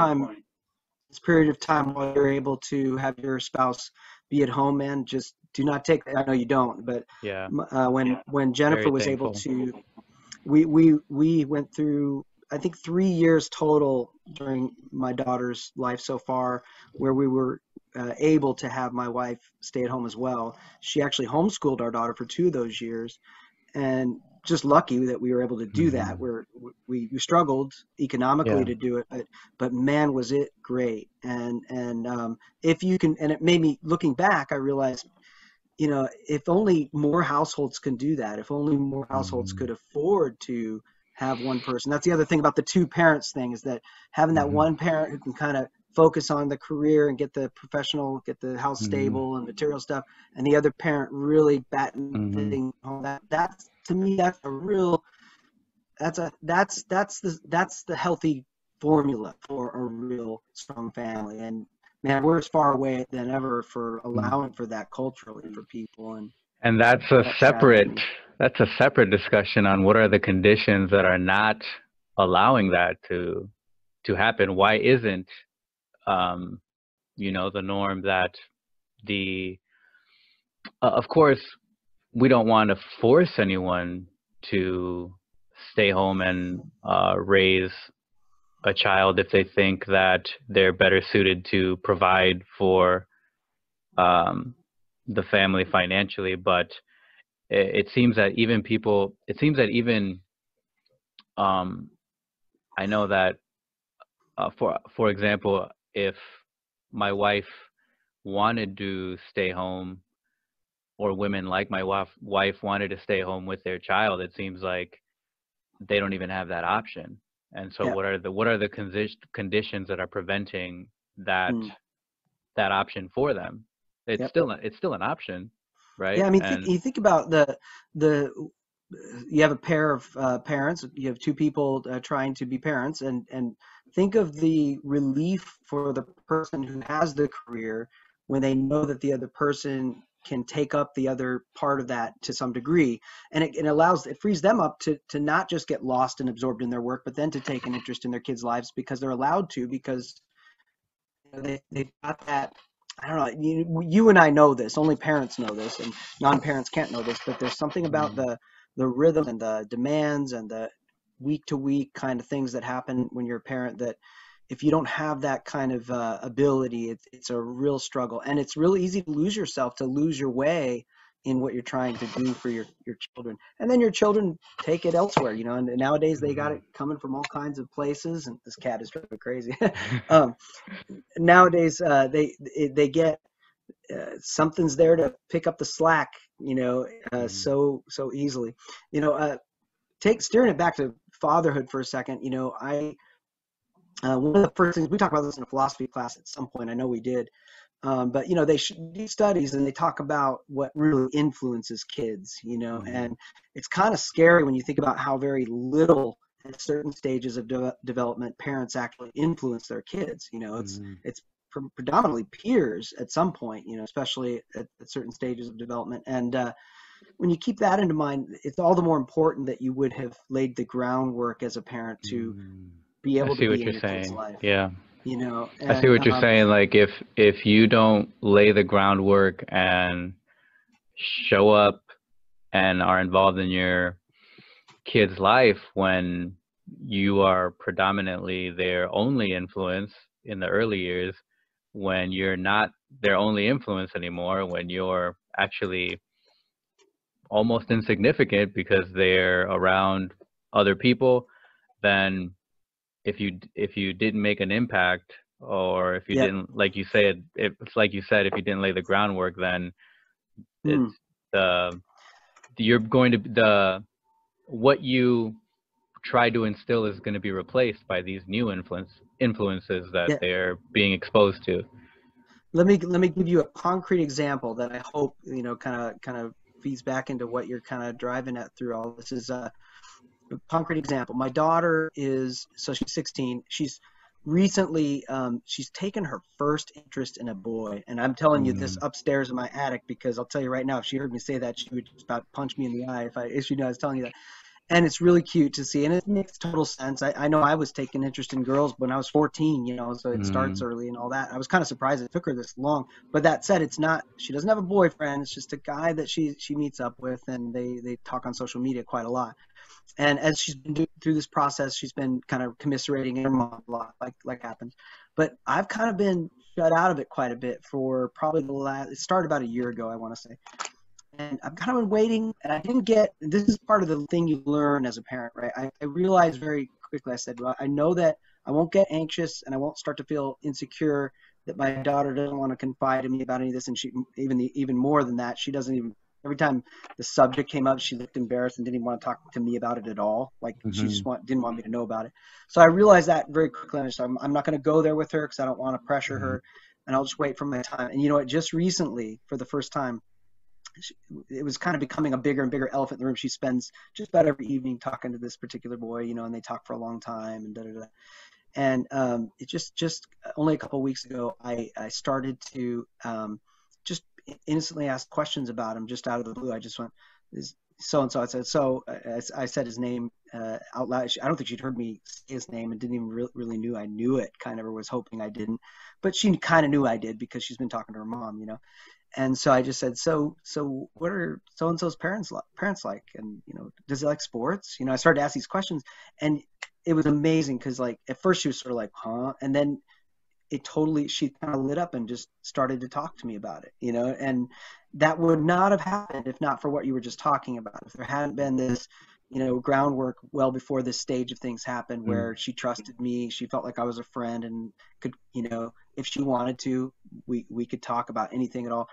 time while you're able to have your spouse be at home, man, just do not take. I know you don't, but Yeah. When Jennifer was able to, we went through, I think, 3 years total during my daughter's life so far, where we were able to have my wife stay at home as well. She actually homeschooled our daughter for 2 of those years, and just lucky that we were able to do that. We struggled economically to do it, but man, was it great. And if you can, and it made me, looking back, I realized, if only more households can do that, if only more households could afford to have one person. That's the other thing about the 2 parents thing, is that having that one parent who can kind of focus on the career and get the professional, get the house stable and material stuff, and the other parent really batting things home. That's, to me, that's the healthy formula for a real strong family. And man, we're as far away than ever for allowing for that culturally for people. And that's a separate discussion on what are the conditions that are not allowing that to happen. Why isn't the norm that of course, we don't want to force anyone to stay home and raise a child if they think that they're better suited to provide for the family financially. But it seems that even I know that for example, if my wife wanted to stay home, or women like my wife wanted to stay home with their child, it seems like they don't even have that option. And so what are the conditions that are preventing that option for them? It's still an option, right? Yeah, I mean, you think about you have a pair of parents, you have 2 people trying to be parents, and think of the relief for the person who has the career when they know that the other person can take up the other part of that to some degree. And it frees them up to not just get lost and absorbed in their work, but then to take an interest in their kids' lives because they're allowed to, because they've got that. I don't know. You and I know this. Only parents know this, and non-parents can't know this. But there's something about the rhythm and the demands and the week-to-week kind of things that happen when you're a parent, that if you don't have that kind of ability, it's a real struggle. And it's really easy to lose yourself, to lose your way in what you're trying to do for your children. And then your children take it elsewhere, and nowadays they got it coming from all kinds of places. And this cat is driving me crazy. Nowadays they get something's there to pick up the slack, so easily. Steering it back to fatherhood for a second. One of the first things, we talked about this in a philosophy class at some point, I know we did, but they do studies and they talk about what really influences kids, and it's kind of scary when you think about how very little at certain stages of development parents actually influence their kids. It's predominantly peers at some point, especially at certain stages of development. And when you keep that into mind, it's all the more important that you would have laid the groundwork as a parent to be able to be in your kid's life. Yeah. And, I see what you're saying. Like if you don't lay the groundwork and show up and are involved in your kid's life when you are predominantly their only influence in the early years, when you're not their only influence anymore, when you're actually almost insignificant because they're around other people, then if you didn't make an impact, or if you Yeah. didn't, like you said, it's like you said, if you didn't lay the groundwork, then it's the you're going to what you try to instill is going to be replaced by these new influences that Yeah. they're being exposed to. Let me give you a concrete example that I hope, you know, kind of feeds back into what you're kind of driving at through all this. Is a concrete example. My daughter is, so she's 16. She's recently, she's taken her first interest in a boy. And I'm telling you this Mm, upstairs in my attic, because I'll tell you right now, if she heard me say that, she would just about punch me in the eye if she knew I was telling you that. And it's really cute to see, and it makes total sense. I know I was taking interest in girls when I was 14, you know, so it starts mm, early and all that. I was kind of surprised it took her this long, but that said, it's not, she doesn't have a boyfriend. It's just a guy that she meets up with, and they talk on social media quite a lot. And as she's been through this process, she's been kind of commiserating her mom a lot, like happens. But I've kind of been shut out of it quite a bit for probably it started about a year ago, I want to say. And I've kind of been waiting, and I didn't get, this is part of the thing you learn as a parent, right? I realized very quickly, I said, well, I know that I won't get anxious and I won't start to feel insecure that my daughter doesn't want to confide in me about any of this. And she, even more than that, she doesn't even, every time the subject came up, she looked embarrassed and didn't even want to talk to me about it at all. Like she just mhm, didn't want me to know about it. So I realized that very quickly. And so I'm not going to go there with her because I don't want to pressure mhm, her, and I'll just wait for my time. And you know what, just recently, for the first time, it was kind of becoming a bigger and bigger elephant in the room. She spends just about every evening talking to this particular boy, you know, and they talk for a long time and da da da. And it just only a couple of weeks ago, I started to just innocently ask questions about him just out of the blue. I just went, is so and so. I said, so I said his name out loud. I don't think she'd heard me say his name and didn't even really knew I knew it, kind of, or was hoping I didn't. But she kind of knew I did because she's been talking to her mom, you know. And so I just said, so what are so and so's parents like? And you know, does he like sports? You know, I started to ask these questions, and it was amazing because like at first she was sort of like, huh, and then she kind of lit up and just started to talk to me about it, you know. And that would not have happened if not for what you were just talking about. If there hadn't been this, you know, groundwork well before this stage of things happened, mm, where she trusted me, she felt like I was a friend and could, you know, if she wanted to, we could talk about anything at all.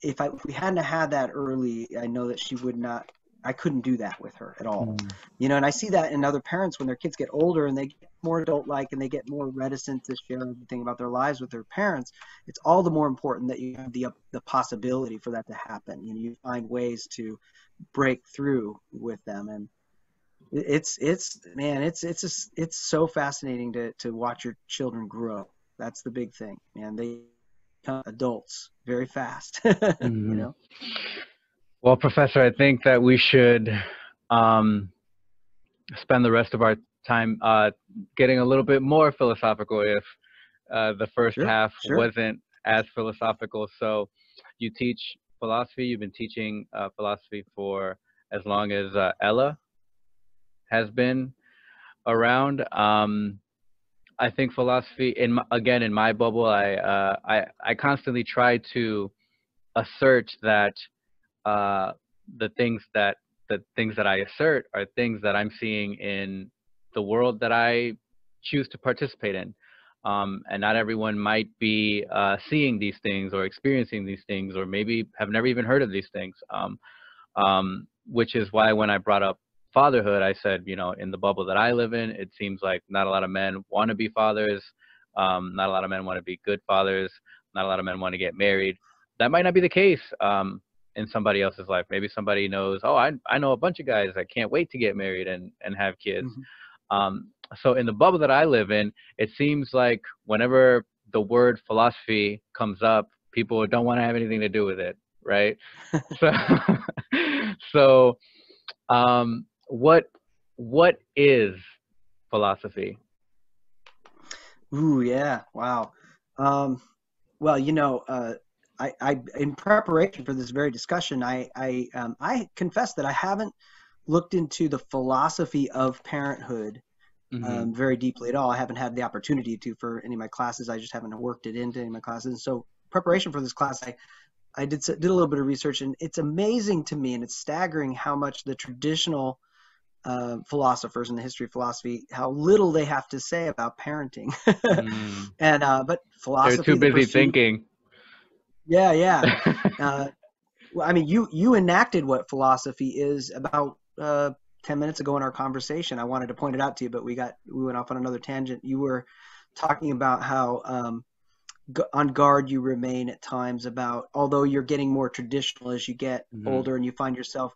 If we hadn't had that early, I know that she would not, I couldn't do that with her at all. mm, You know, and I see that in other parents when their kids get older and they get more adult-like and they get more reticent to share everything about their lives with their parents. It's all the more important that you have the possibility for that to happen. You know, you find ways to break through with them. And it's man, it's just, it's so fascinating to watch your children grow. That's the big thing, man. They become adults very fast. You mhm. know. Well, Professor, I think that we should um, spend the rest of our time getting a little bit more philosophical if the first Sure, half sure. wasn't as philosophical. So you teach philosophy. You've been teaching philosophy for as long as Ella has been around. I think philosophy, again, in my bubble, I constantly try to assert that uh, the things that the things that I assert are things that I'm seeing in the world that I choose to participate in. And not everyone might be seeing these things or experiencing these things, or maybe have never even heard of these things. Which is why when I brought up fatherhood, I said, you know, in the bubble that I live in, it seems like not a lot of men want to be fathers. Not a lot of men want to be good fathers. Not a lot of men want to get married. That might not be the case in somebody else's life. Maybe somebody knows, oh, I know a bunch of guys that can't wait to get married and have kids. Hmm. So in the bubble that I live in, it seems like whenever the word philosophy comes up, people don't want to have anything to do with it, right? So, so what is philosophy? Ooh, yeah. Wow. Um, well, you know, I in preparation for this very discussion, I confess that I haven't looked into the philosophy of parenthood Mm-hmm. very deeply at all. I haven't had the opportunity to for any of my classes. I just haven't worked it into any of my classes. And so preparation for this class, I did a little bit of research, and it's amazing to me, and it's staggering how much the traditional philosophers in the history of philosophy, how little they have to say about parenting. Mm. And but They're too philosophy, the busy pursuit, thinking. yeah, yeah. Well, I mean, you enacted what philosophy is about 10 minutes ago in our conversation. I wanted to point it out to you, but we went off on another tangent. You were talking about how on guard you remain at times about, although you're getting more traditional as you get Mm-hmm. older, and you find yourself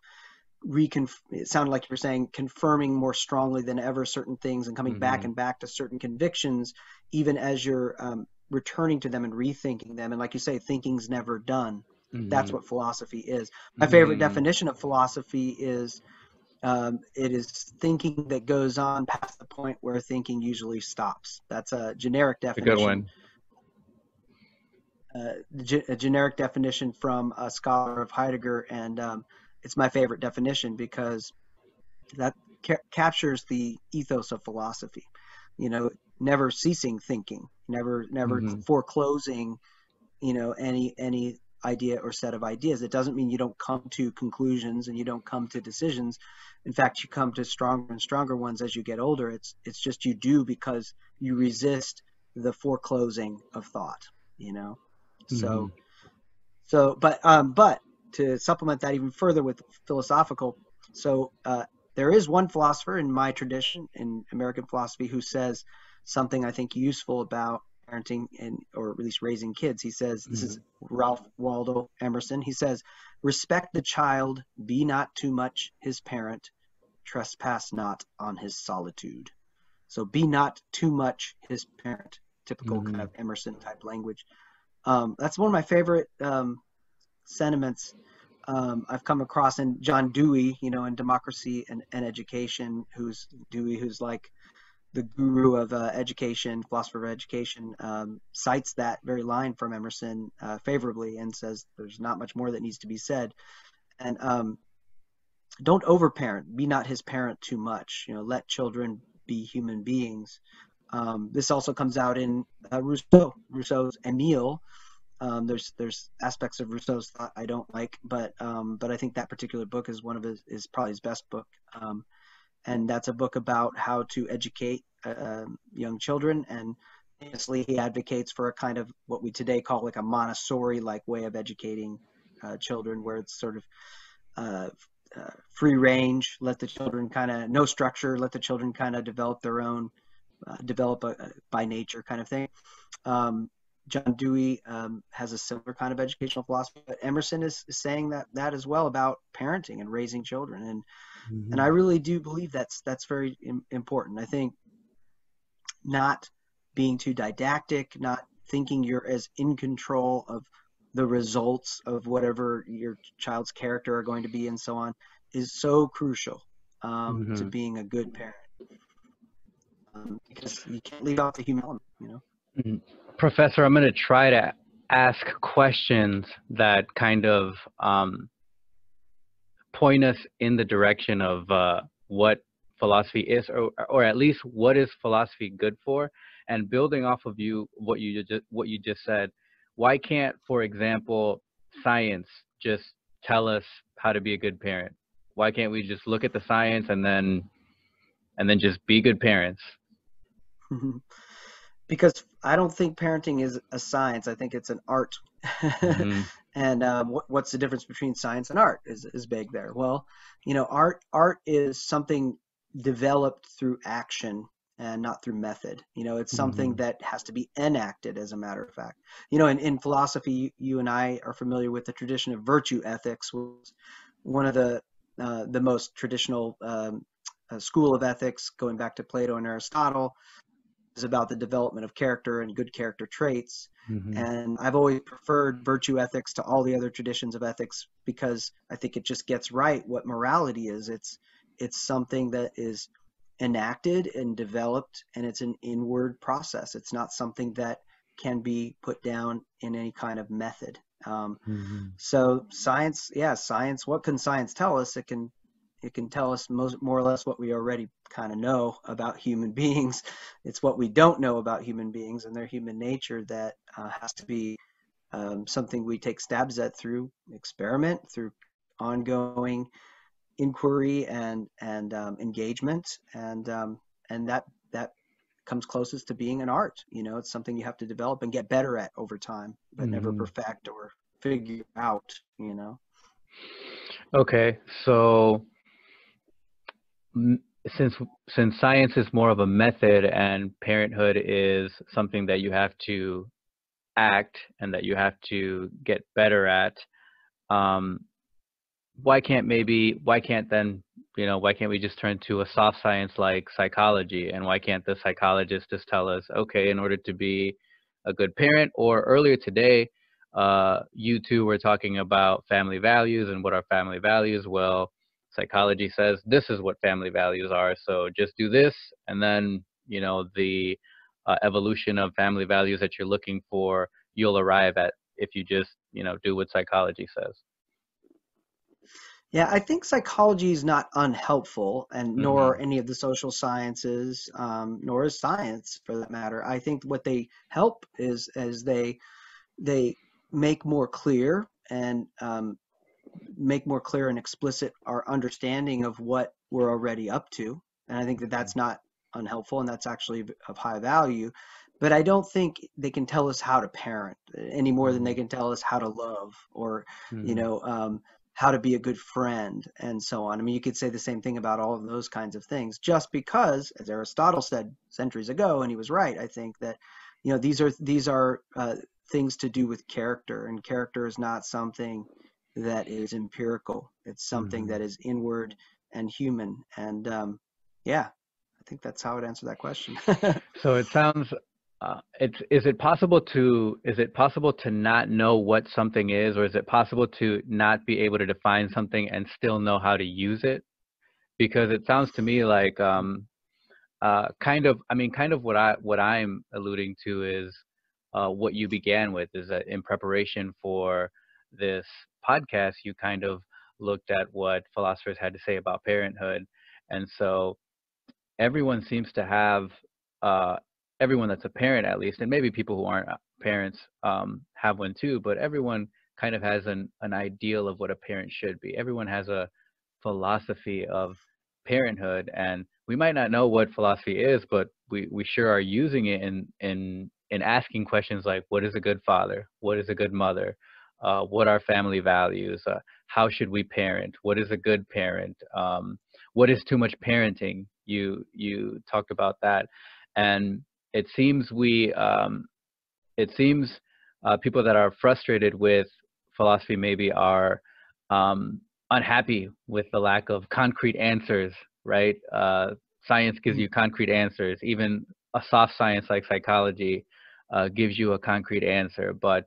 it sounded like you were saying confirming more strongly than ever certain things and coming back Mm-hmm. and back to certain convictions, even as you're returning to them and rethinking them. And like you say, thinking's never done. That's Mm-hmm. what philosophy is. My favorite Mm-hmm. definition of philosophy is it is thinking that goes on past the point where thinking usually stops. That's a generic A good definition. one. A generic definition from a scholar of Heidegger, and it's my favorite definition because that captures the ethos of philosophy. You know, never ceasing thinking, never Mm-hmm. foreclosing, any idea or set of ideas. It doesn't mean you don't come to conclusions and you don't come to decisions. In fact, you come to stronger and stronger ones as you get older. It's just you do because you resist the foreclosing of thought, you know. Mm-hmm. So, but to supplement that even further with philosophical, so there is one philosopher in my tradition in American philosophy who says something I think useful about parenting and or at least raising kids. He says, this Mm-hmm. is Ralph Waldo Emerson. He says, respect the child, be not too much his parent, trespass not on his solitude. So be not too much his parent, typical kind Mm-hmm. of Emerson type language. That's one of my favorite sentiments I've come across in John Dewey, in Democracy and Education, who's like the guru of education, philosopher of education, cites that very line from Emerson favorably and says there's not much more that needs to be said. And don't overparent, be not his parent too much. Let children be human beings. This also comes out in Rousseau's Emile. There's aspects of Rousseau's thought I don't like, but I think that particular book is is probably his best book, and that's a book about how to educate young children. And honestly, he advocates for a kind of what we today call like a Montessori like way of educating children, where it's sort of uh, free range, let the children kind of no structure, let the children kind of develop their own, develop by nature kind of thing. Um, John Dewey has a similar kind of educational philosophy, but Emerson is saying that as well about parenting and raising children, and I Mm-hmm. really do believe that's very important. I think not being too didactic, not thinking you're as in control of the results of whatever your child's character are going to be and so on, is so crucial to Mm-hmm. being a good parent, because you can't leave out the human element. Mhm. Professor, I'm going to try to ask questions that kind of point us in the direction of what philosophy is, or at least what is philosophy good for. And building off of what you just said, why can't, for example, science just tell us how to be a good parent? Why can't we just look at the science and then just be good parents? Because I don't think parenting is a science. I think it's an art. Mm-hmm. And what's the difference between science and art is big there. Well, art is something developed through action and not through method. It's something Mm-hmm. that has to be enacted, as a matter of fact. In philosophy, you and I are familiar with the tradition of virtue ethics, which was one of the most traditional school of ethics, going back to Plato and Aristotle, is about the development of character and good character traits. Mm-hmm. And I've always preferred virtue ethics to all the other traditions of ethics because I think it just gets right what morality is. It's something that is enacted and developed, and it's an inward process. It's not something that can be put down in any kind of method. Mm-hmm. So science, yeah, science. What can science tell us? It can It can tell us more or less what we already kind of know about human beings. It's what we don't know about human beings and their human nature that has to be something we take stabs at through experiment, through ongoing inquiry and engagement, and that comes closest to being an art. It's something you have to develop and get better at over time, but never Mhm. perfect or figure out. Okay, so m- since since science is more of a method and parenthood is something that you have to act and that you have to get better at, um, why can't we just turn to a soft science like psychology, and why can't the psychologist just tell us, okay, in order to be a good parent? Or earlier today, you two were talking about family values and what are family values. Well, psychology says this is what family values are, so just do this, and then the evolution of family values that you're looking for, you'll arrive at if you just do what psychology says. Yeah, I think psychology is not unhelpful, and nor Hmm. any of the social sciences, nor is science for that matter. I think what they help is as they make more clear and make more clear and explicit our understanding of what we're already up to. And I think that that's not unhelpful, and that's actually of high value. But I don't think they can tell us how to parent any more than they Hmm. can tell us how to love or, you Hmm. know, um, how to be a good friend and so on. I mean, you could say the same thing about all of those kinds of things, just because, as Aristotle said centuries ago, and he was right, I think that, these are things to do with character, and character is not something that is empirical. It's something Hmm. that is inward and human. And yeah, I think that's how I would answer that question. So it sounds, is it possible to not know what something is, or is it possible to not be able to define something and still know how to use it? Because it sounds to me like, kind of what I'm alluding to is what you began with, is that in preparation for this podcast, you kind of looked at what philosophers had to say about parenthood. And so everyone seems to have, uh, everyone that's a parent at least, and maybe people who aren't parents have one too, but everyone kind of has an ideal of what a parent should be. Everyone has a philosophy of parenthood, and we might not know what philosophy is, but we sure are using it in asking questions like, what is a good father? What is a good mother? What are family values? How should we parent? What is a good parent? What is too much parenting? You talked about that, and it seems people that are frustrated with philosophy maybe are um, unhappy with the lack of concrete answers, right? Science gives you concrete answers. Even a soft science like psychology gives you a concrete answer, but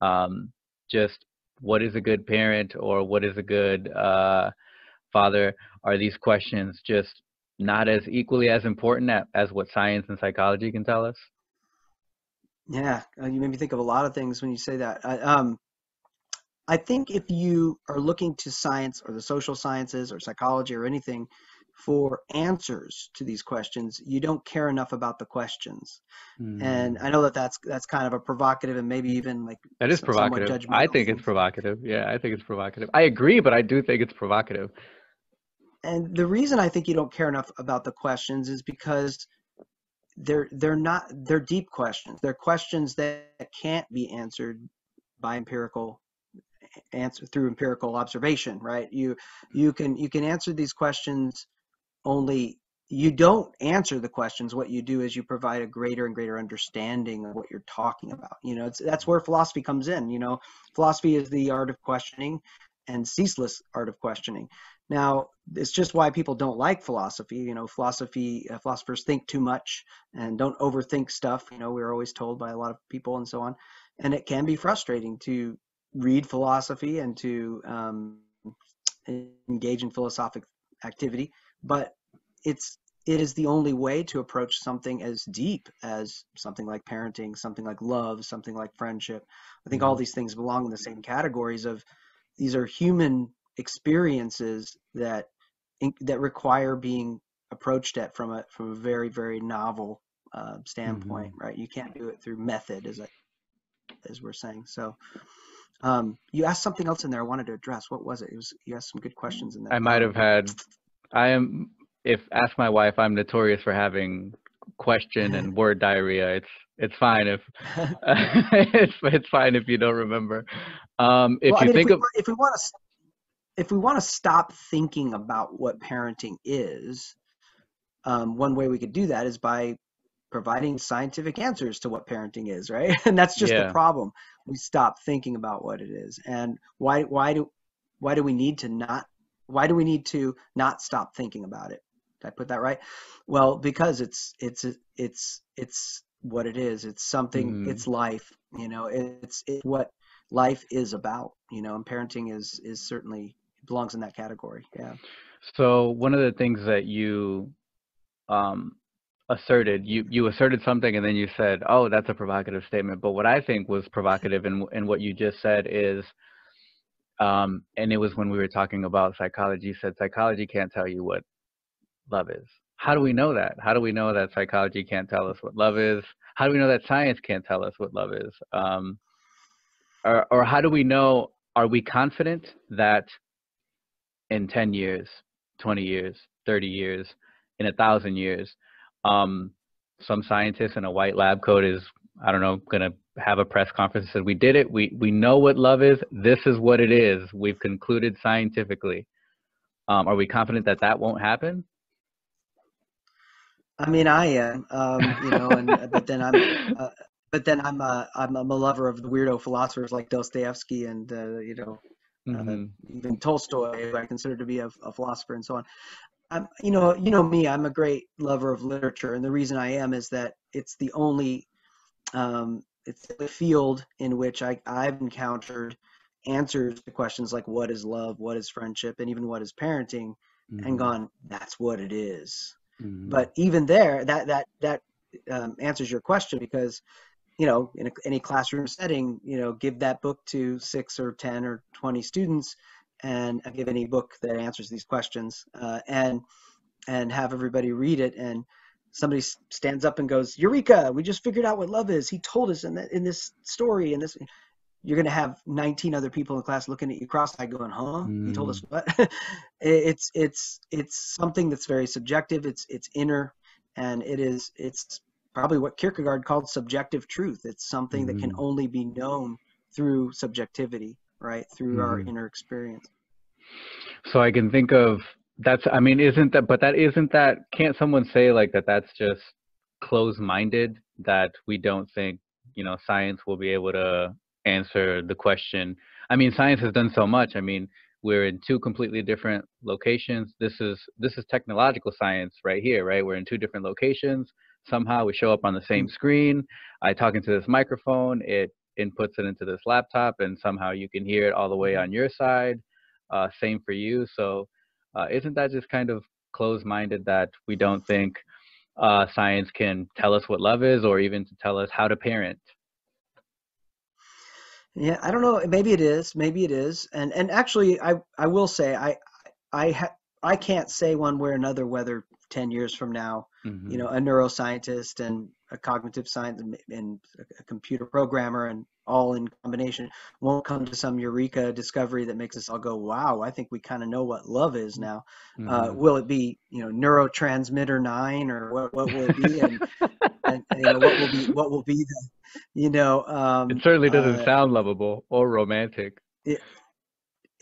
um, just what is a good parent or what is a good father, are these questions just not as equally as important as what science and psychology can tell us? Yeah, you made me think of a lot of things when you say that. I think if you are looking to science or the social sciences or psychology or anything for answers to these questions, you don't care enough about the questions. And Hmm. I know that that's kind of a provocative and maybe even like That is somewhat provocative. I judgmental think it's thing. provocative. Yeah, I think it's provocative. I agree, but I do think it's provocative. And the reason I think you don't care enough about the questions is because they're deep questions. They're questions that can't be answered by empirical answer through empirical observation, right? You can answer these questions only you don't answer the questions. What you do is you provide a greater and greater understanding of what you're talking about. That's where philosophy comes in. Philosophy is the art of questioning and ceaseless art of questioning. Now, it's just why people don't like philosophy. Philosophers think too much and don't overthink stuff. We're always told by a lot of people and so on. And it can be frustrating to read philosophy and to engage in philosophic activity, but it's it is the only way to approach something as deep as something like parenting, something like love, something like friendship. I think all Hmm. these things belong in the same categories of these are human experiences that that require being approached at from a very, very novel standpoint, right? You can't do it through method, as we're saying. So you asked something else in there I wanted to address. What was it? You asked some good questions in there. I might have had. If ask my wife, I'm notorious for having question and word diarrhea. It's fine if it's fine if you don't remember. If well, I you mean, think of if we want to stop thinking about what parenting is, one way we could do that is by providing scientific answers to what parenting is, right? And that's just the yeah. problem. We stop thinking about what it is. And why do we need to not stop thinking about it? Did I put that right? Well, because it's what it is. It's something, it's life, it's what life is about, and parenting is certainly belongs in that category. Yeah. So one of the things that you asserted, you asserted something and then you said, oh, that's a provocative statement. But what I think was provocative in what you just said is, and it was when we were talking about psychology, you said psychology can't tell you what love is. How do we know that? How do we know that psychology can't tell us what love is? How do we know that science can't tell us what love is? Or how do we know, are we confident that in 10 years, 20 years, 30 years, in 1,000 years, some scientist in a white lab coat is, I don't know, going to have a press conference and said, we did it. We know what love is. This is what it is. We've concluded scientifically. Are we confident that that won't happen? I mean, I am, but then I'm a lover of the weirdo philosophers like Dostoevsky and even Tolstoy, who I consider to be a philosopher, and so on. You know me, I'm a great lover of literature, and the reason I am is that it's the only field in which I've encountered answers to questions like what is love, what is friendship, and even what is parenting, and gone, that's what it is. But even there, that answers your question, because in any classroom setting, give that book to 6 or 10 or 20 students, and give any book that answers these questions, and have everybody read it, and somebody stands up and goes, "Eureka! We just figured out what love is. He told us in this story." And this, you're going to have 19 other people in the class looking at you cross-eyed, going, "Huh? He told us what?" It's something that's very subjective. It's inner, and it's probably what Kierkegaard called subjective truth. It's something that can only be known through subjectivity, right? Through our inner experience. So I can think of isn't that, can't someone say like that's just closed-minded, that we don't think, science will be able to answer the question? I mean, science has done so much. I mean, we're in 2 completely different locations. This is technological science right here, right? We're in 2 different locations. Somehow we show up on the same screen. I talk into this microphone, it inputs it into this laptop, and somehow you can hear it all the way on your side. Same for you. So isn't that just kind of closed-minded, that we don't think science can tell us what love is, or even to tell us how to parent? Yeah, I don't know. Maybe it is. Maybe it is. And actually, I will say I can't say one way or another whether 10 years from now, a neuroscientist and a cognitive science and a computer programmer and all in combination won't come to some eureka discovery that makes us all go, "Wow, I think we kind of know what love is now." Will it be, neurotransmitter 9, or what will it be? And what will be the, It certainly doesn't sound lovable or romantic.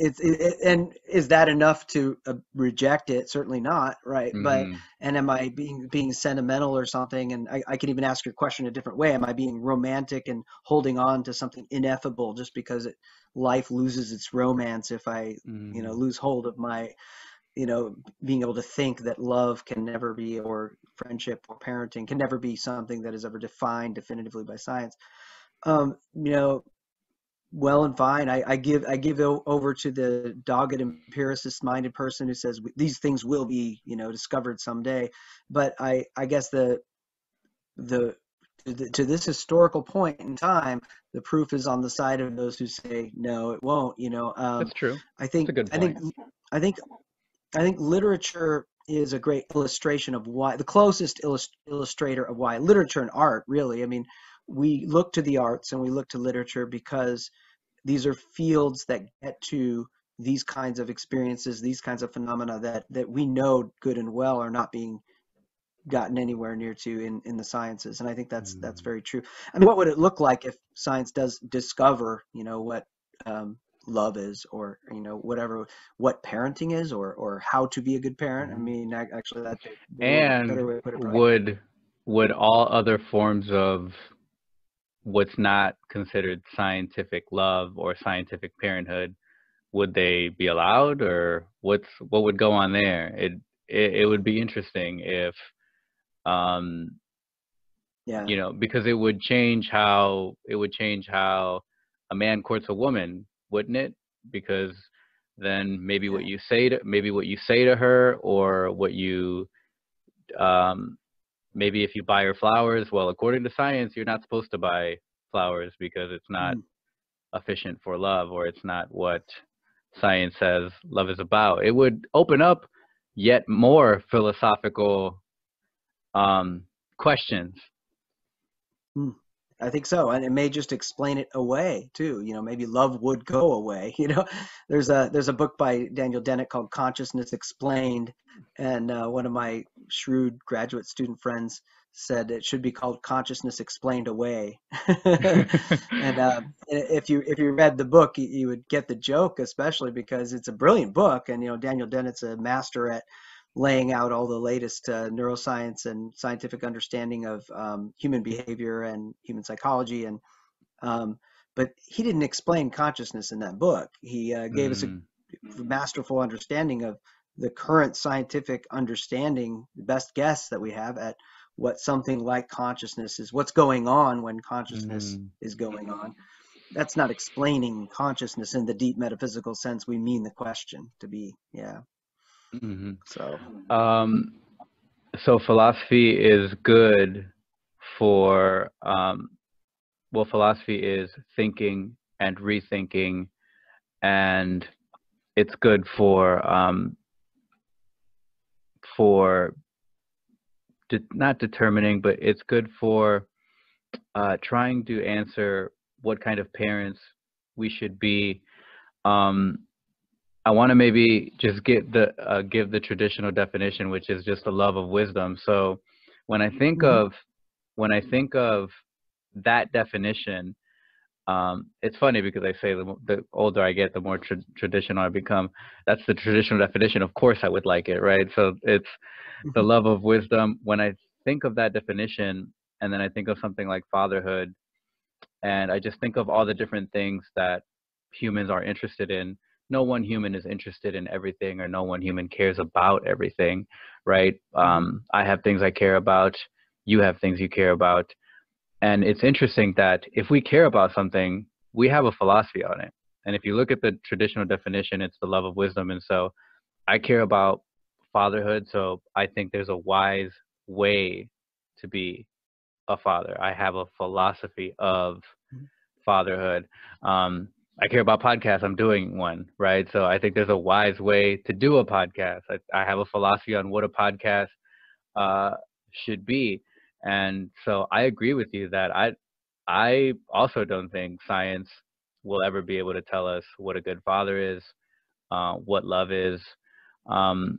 And is that enough to reject it? Certainly not, right? But and am I being sentimental or something? And I can even ask your question a different way. Am I being romantic and holding on to something ineffable just because life loses its romance if I lose hold of my being able to think that love can never be, or friendship or parenting can never be something that is ever defined definitively by science? Well and fine. I give over to the dogged empiricist minded person who says these things will be, discovered someday. But I guess to this historical point in time, the proof is on the side of those who say no, it won't. That's true. I think That's a good point. I think I think literature is a great illustration of why, the closest illustrator of why literature and art, really. I mean, we look to the arts and we look to literature because these are fields that get to these kinds of experiences, these kinds of phenomena that we know good and well are not being gotten anywhere near to in the sciences. And I think that's Mm. very true. I mean, what would it look like if science does discover, what um, love is, or whatever, what parenting is, or how to be a good parent? I Mhm. mean, actually, that's a better And way to put it, probably. would all other forms of what's not considered scientific love or scientific parenthood, would they be allowed, or what would go on there? It would be interesting if um Yeah, because it would change how a man courts a woman, wouldn't it? Because then yeah, maybe what you say to her, or what you um maybe if you buy her flowers, well, according to science, you're not supposed to buy flowers because it's not mm, efficient for love, or it's not what science says love is about. It would open up yet more philosophical questions. mm. I think so, and it may just explain it away too. Maybe love would go away. There's a book by Daniel Dennett called Consciousness Explained, and one of my shrewd graduate student friends said it should be called Consciousness Explained Away. And if you read the book, you would get the joke, especially because it's a brilliant book, and Daniel Dennett's a master at laying out all the latest neuroscience and scientific understanding of human behavior and human psychology. And um, but he didn't explain consciousness in that book. He gave us a Mm, masterful understanding of the current scientific understanding, the best guess that we have at what something like consciousness is, what's going on when consciousness mm, is going on. That's not explaining consciousness in the deep metaphysical sense we mean the question to be. Yeah. mhm. So. um so philosophy is good for well, philosophy is thinking and rethinking, and it's good for not determining, but it's good for trying to answer what kind of parents we should be. Um, I want to maybe just give the traditional definition, which is just the love of wisdom. So when I think Mhm. of that definition, it's funny because I say the older I get, the more traditional I become. That's the traditional definition. Of course, I would like it, right? So it's the Mhm. love of wisdom. When I think of that definition, and then I think of something like fatherhood, and I just think of all the different things that humans are interested in. No one human is interested in everything, or no one human cares about everything, right? Mhm. I have things I care about. You have things you care about. And it's interesting that if we care about something, we have a philosophy on it. And if you look at the traditional definition, it's the love of wisdom. And so I care about fatherhood. So I think there's a wise way to be a father. I have a philosophy of Mhm. fatherhood. Um, I care about podcasts. I'm doing one, right? So I think there's a wise way to do a podcast. I have a philosophy on what a podcast uh, should be. And so I agree with you that I also don't think science will ever be able to tell us what a good father is, what love is, um,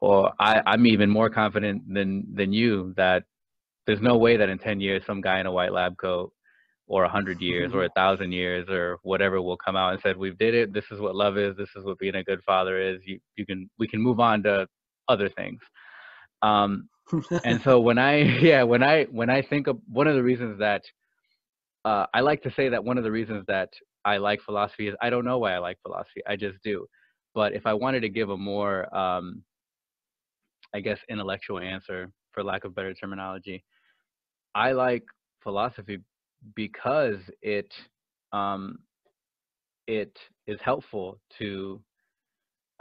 or I'm even more confident than you that there's no way that in 10 years some guy in a white lab coat, or 100 years, or 1,000 years, or whatever, will come out and said, "We did it. This is what love is. This is what being a good father is. We can move on to other things." Um, and so when I yeah when I think of one of the reasons that I like to say that one of the reasons that I like philosophy is I don't know why I like philosophy. I just do. But if I wanted to give a more I guess intellectual answer, for lack of better terminology, I like philosophy because um, it is helpful to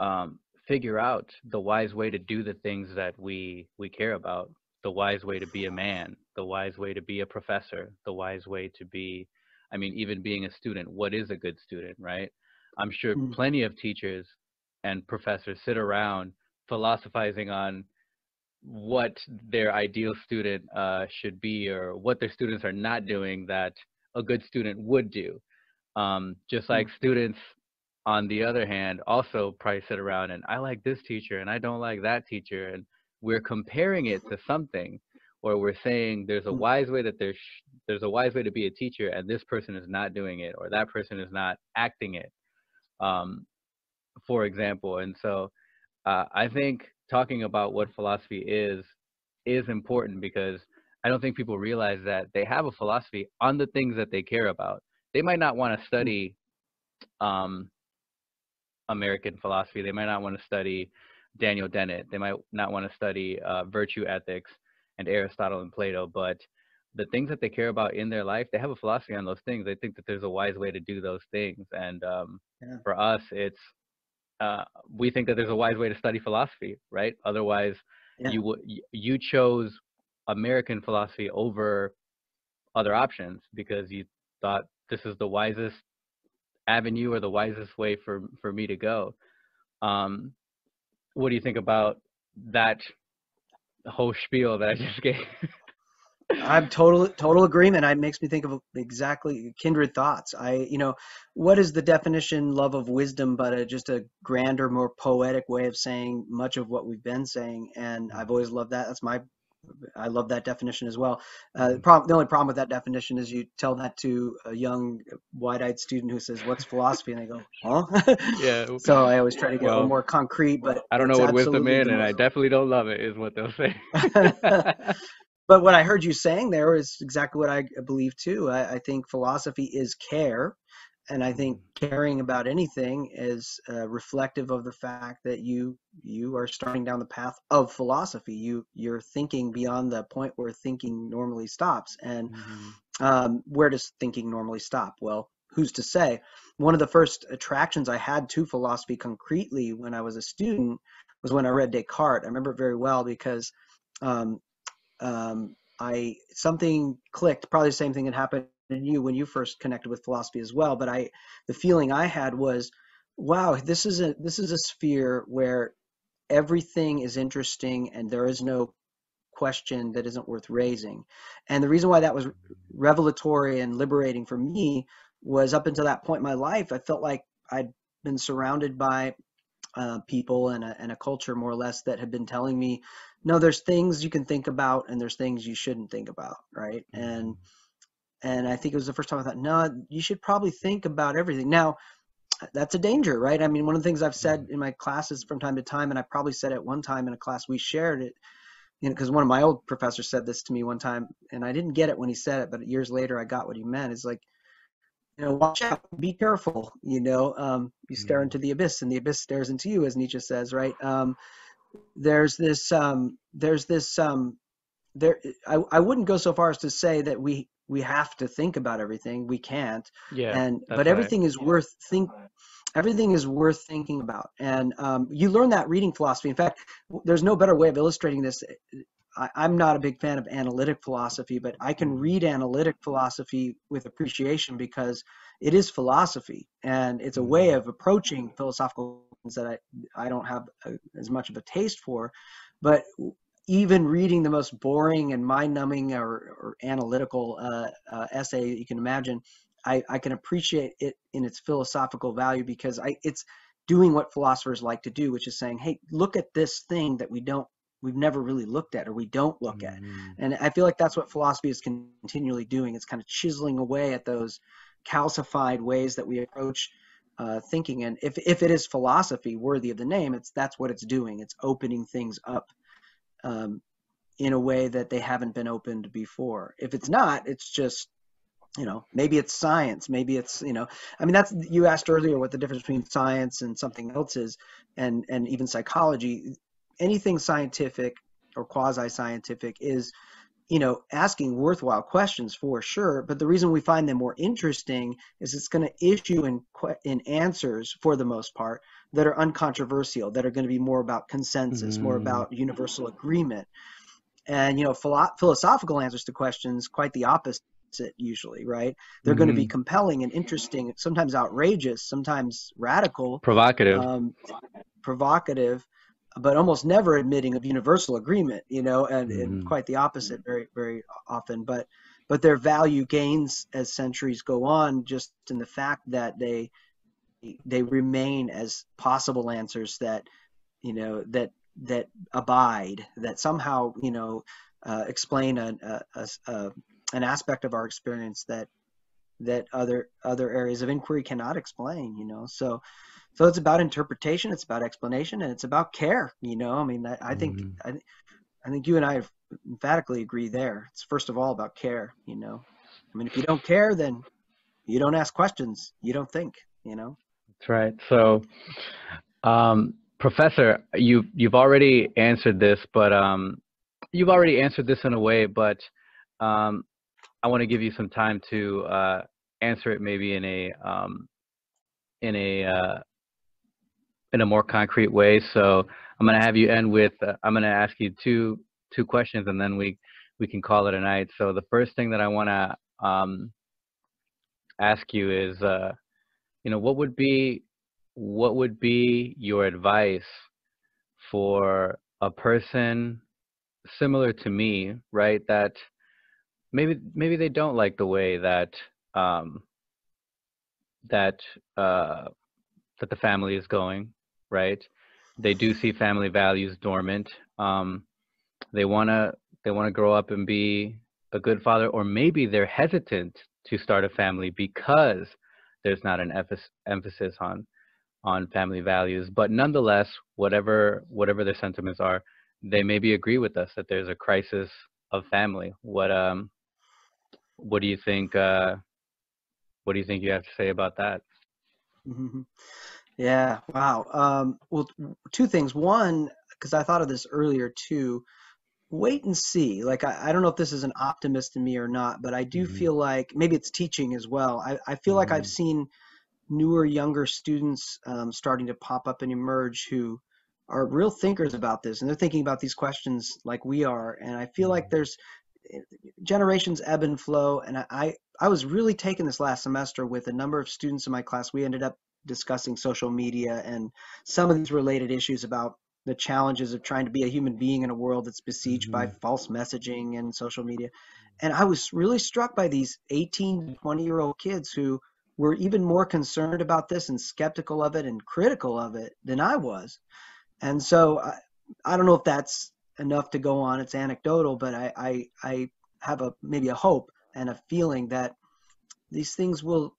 um, figure out the wise way to do the things that we care about, the wise way to be a man, the wise way to be a professor, the wise way to be, I mean, even being a student. What is a good student, right? I'm sure Mm. plenty of teachers and professors sit around philosophizing on what their ideal student should be, or what their students are not doing that a good student would do. Just like students, on the other hand, also probably sit around and I like this teacher and I don't like that teacher, and we're comparing it to something, or we're saying there's a wise way that there's a wise way to be a teacher, and this person is not doing it, or that person is not acting it, for example. And so I think talking about what philosophy is important, because I don't think people realize that they have a philosophy on the things that they care about. They might not want to study American philosophy. They might not want to study Daniel Dennett. They might not want to study virtue ethics and Aristotle and Plato. But the things that they care about in their life, they have a philosophy on those things. They think that there's a wise way to do those things. And for us, it's we think that there's a wise way to study philosophy, right? Otherwise, you chose American philosophy over other options because you thought this is the wisest avenue or the wisest way for me to go. What do you think about that whole spiel that I just gave? I'm total agreement. It makes me think of exactly kindred thoughts. What is the definition, love of wisdom, but just a grander, more poetic way of saying much of what we've been saying. And I've always loved that. I love that definition as well. The only problem with that definition is you tell that to a young, wide-eyed student who says, "What's philosophy?" and they go, "Huh?" Yeah. So I always try to get a little more concrete. But I don't know what wisdom is, and I definitely don't love it, is what they'll say. But what I heard you saying there is exactly what I believe too. I think philosophy is care, and I think caring about anything is reflective of the fact that you are starting down the path of philosophy. You're thinking beyond the point where thinking normally stops. And where does thinking normally stop? Well, who's to say? One of the first attractions I had to philosophy concretely when I was a student was when I read Descartes. I remember it very well because something clicked. Probably the same thing that happened in you when you first connected with philosophy as well. But the feeling I had was, wow, this is a sphere where everything is interesting and there is no question that isn't worth raising. And the reason why that was revelatory and liberating for me was, up until that point in my life, I felt like I'd been surrounded by people and a culture, more or less, that had been telling me, no, there's things you can think about and there's things you shouldn't think about, right? And I think it was the first time I thought, no, you should probably think about everything. Now, that's a danger, right? I mean, one of the things I've said in my classes from time to time, and I probably said it one time in a class we shared it, because one of my old professors said this to me one time, and I didn't get it when he said it, but years later I got what he meant. It's like, watch out, be careful, you stare into the abyss and the abyss stares into you, as Nietzsche says, right? I wouldn't go so far as to say that we have to think about everything. We can't. But everything is worth thinking about. And you learn that reading philosophy. In fact, there's no better way of illustrating this. I'm not a big fan of analytic philosophy, but I can read analytic philosophy with appreciation because it is philosophy, and it's a way of approaching philosophical things that I don't have as much of a taste for. But even reading the most boring and mind-numbing or analytical essay you can imagine, I can appreciate it in its philosophical value, because it's doing what philosophers like to do, which is saying, hey, look at this thing that we've never really looked at, or we don't look at. And I feel like that's what philosophy is continually doing. It's kind of chiseling away at those calcified ways that we approach thinking. And if it is philosophy worthy of the name, that's what it's doing. It's opening things up in a way that they haven't been opened before. If it's not, it's just, maybe it's science, maybe it's, that's, you asked earlier what the difference between science and something else is, and even psychology. Anything scientific or quasi-scientific is, asking worthwhile questions, for sure. But the reason we find them more interesting is it's going to issue in answers, for the most part, that are uncontroversial, that are going to be more about consensus, more about universal agreement. And, philosophical answers to questions, quite the opposite. opposite usually, right? They're going to be Hmm. compelling and interesting, sometimes outrageous, sometimes radical, Provocative. um, provocative, but almost never admitting of universal agreement, and Hmm. quite the opposite very, very often. But their value gains as centuries go on, just in the fact that they remain as possible answers that that abide, that somehow explain an aspect of our experience that other areas of inquiry cannot explain. So it's about interpretation, it's about explanation, and it's about care. I mean, Hmm. I think you and I emphatically agree there. It's first of all about care. I mean, if you don't care, then you don't ask questions, you don't think. That's right. So, Professor, you've already answered this, but you've already answered this in a way, but um, I want to give you some time to answer it maybe in a in a more concrete way. So I'm gonna have you end with I'm gonna ask you two questions, and then we can call it a night. So the first thing that I want to ask you is, what would be your advice for a person similar to me, right? That maybe they don't like the way um, that uh, that the family is going, right? They do see family values dormant. Um, they wanna they wanna grow up and be a good father, or maybe they're hesitant to start a family because there's not an emphasis on family values. But nonetheless, whatever their sentiments are, they maybe agree with us that there's a crisis of family. What do you think? What do you think you have to say about that? Hmm. Yeah. Wow. Well, two things. One, because I thought of this earlier too. Wait and see. Like, I don't know if this is an optimist in me or not, but I do Hmm. feel like maybe it's teaching as well. I feel like I've Hmm. seen newer, younger students starting to pop up and emerge who are real thinkers about this, and they're thinking about these questions like we are. And I feel like there's generations ebb and flow. And I was really taken this last semester with a number of students in my class. We ended up discussing social media and some of these related issues about the challenges of trying to be a human being in a world that's besieged by Hmm. false messaging and social media. And I was really struck by these 18 to 20-year-old kids who were even more concerned about this and skeptical of it and critical of it than I was. And so I don't know if that's enough to go on. It's anecdotal, but I have maybe a hope and a feeling that these things will,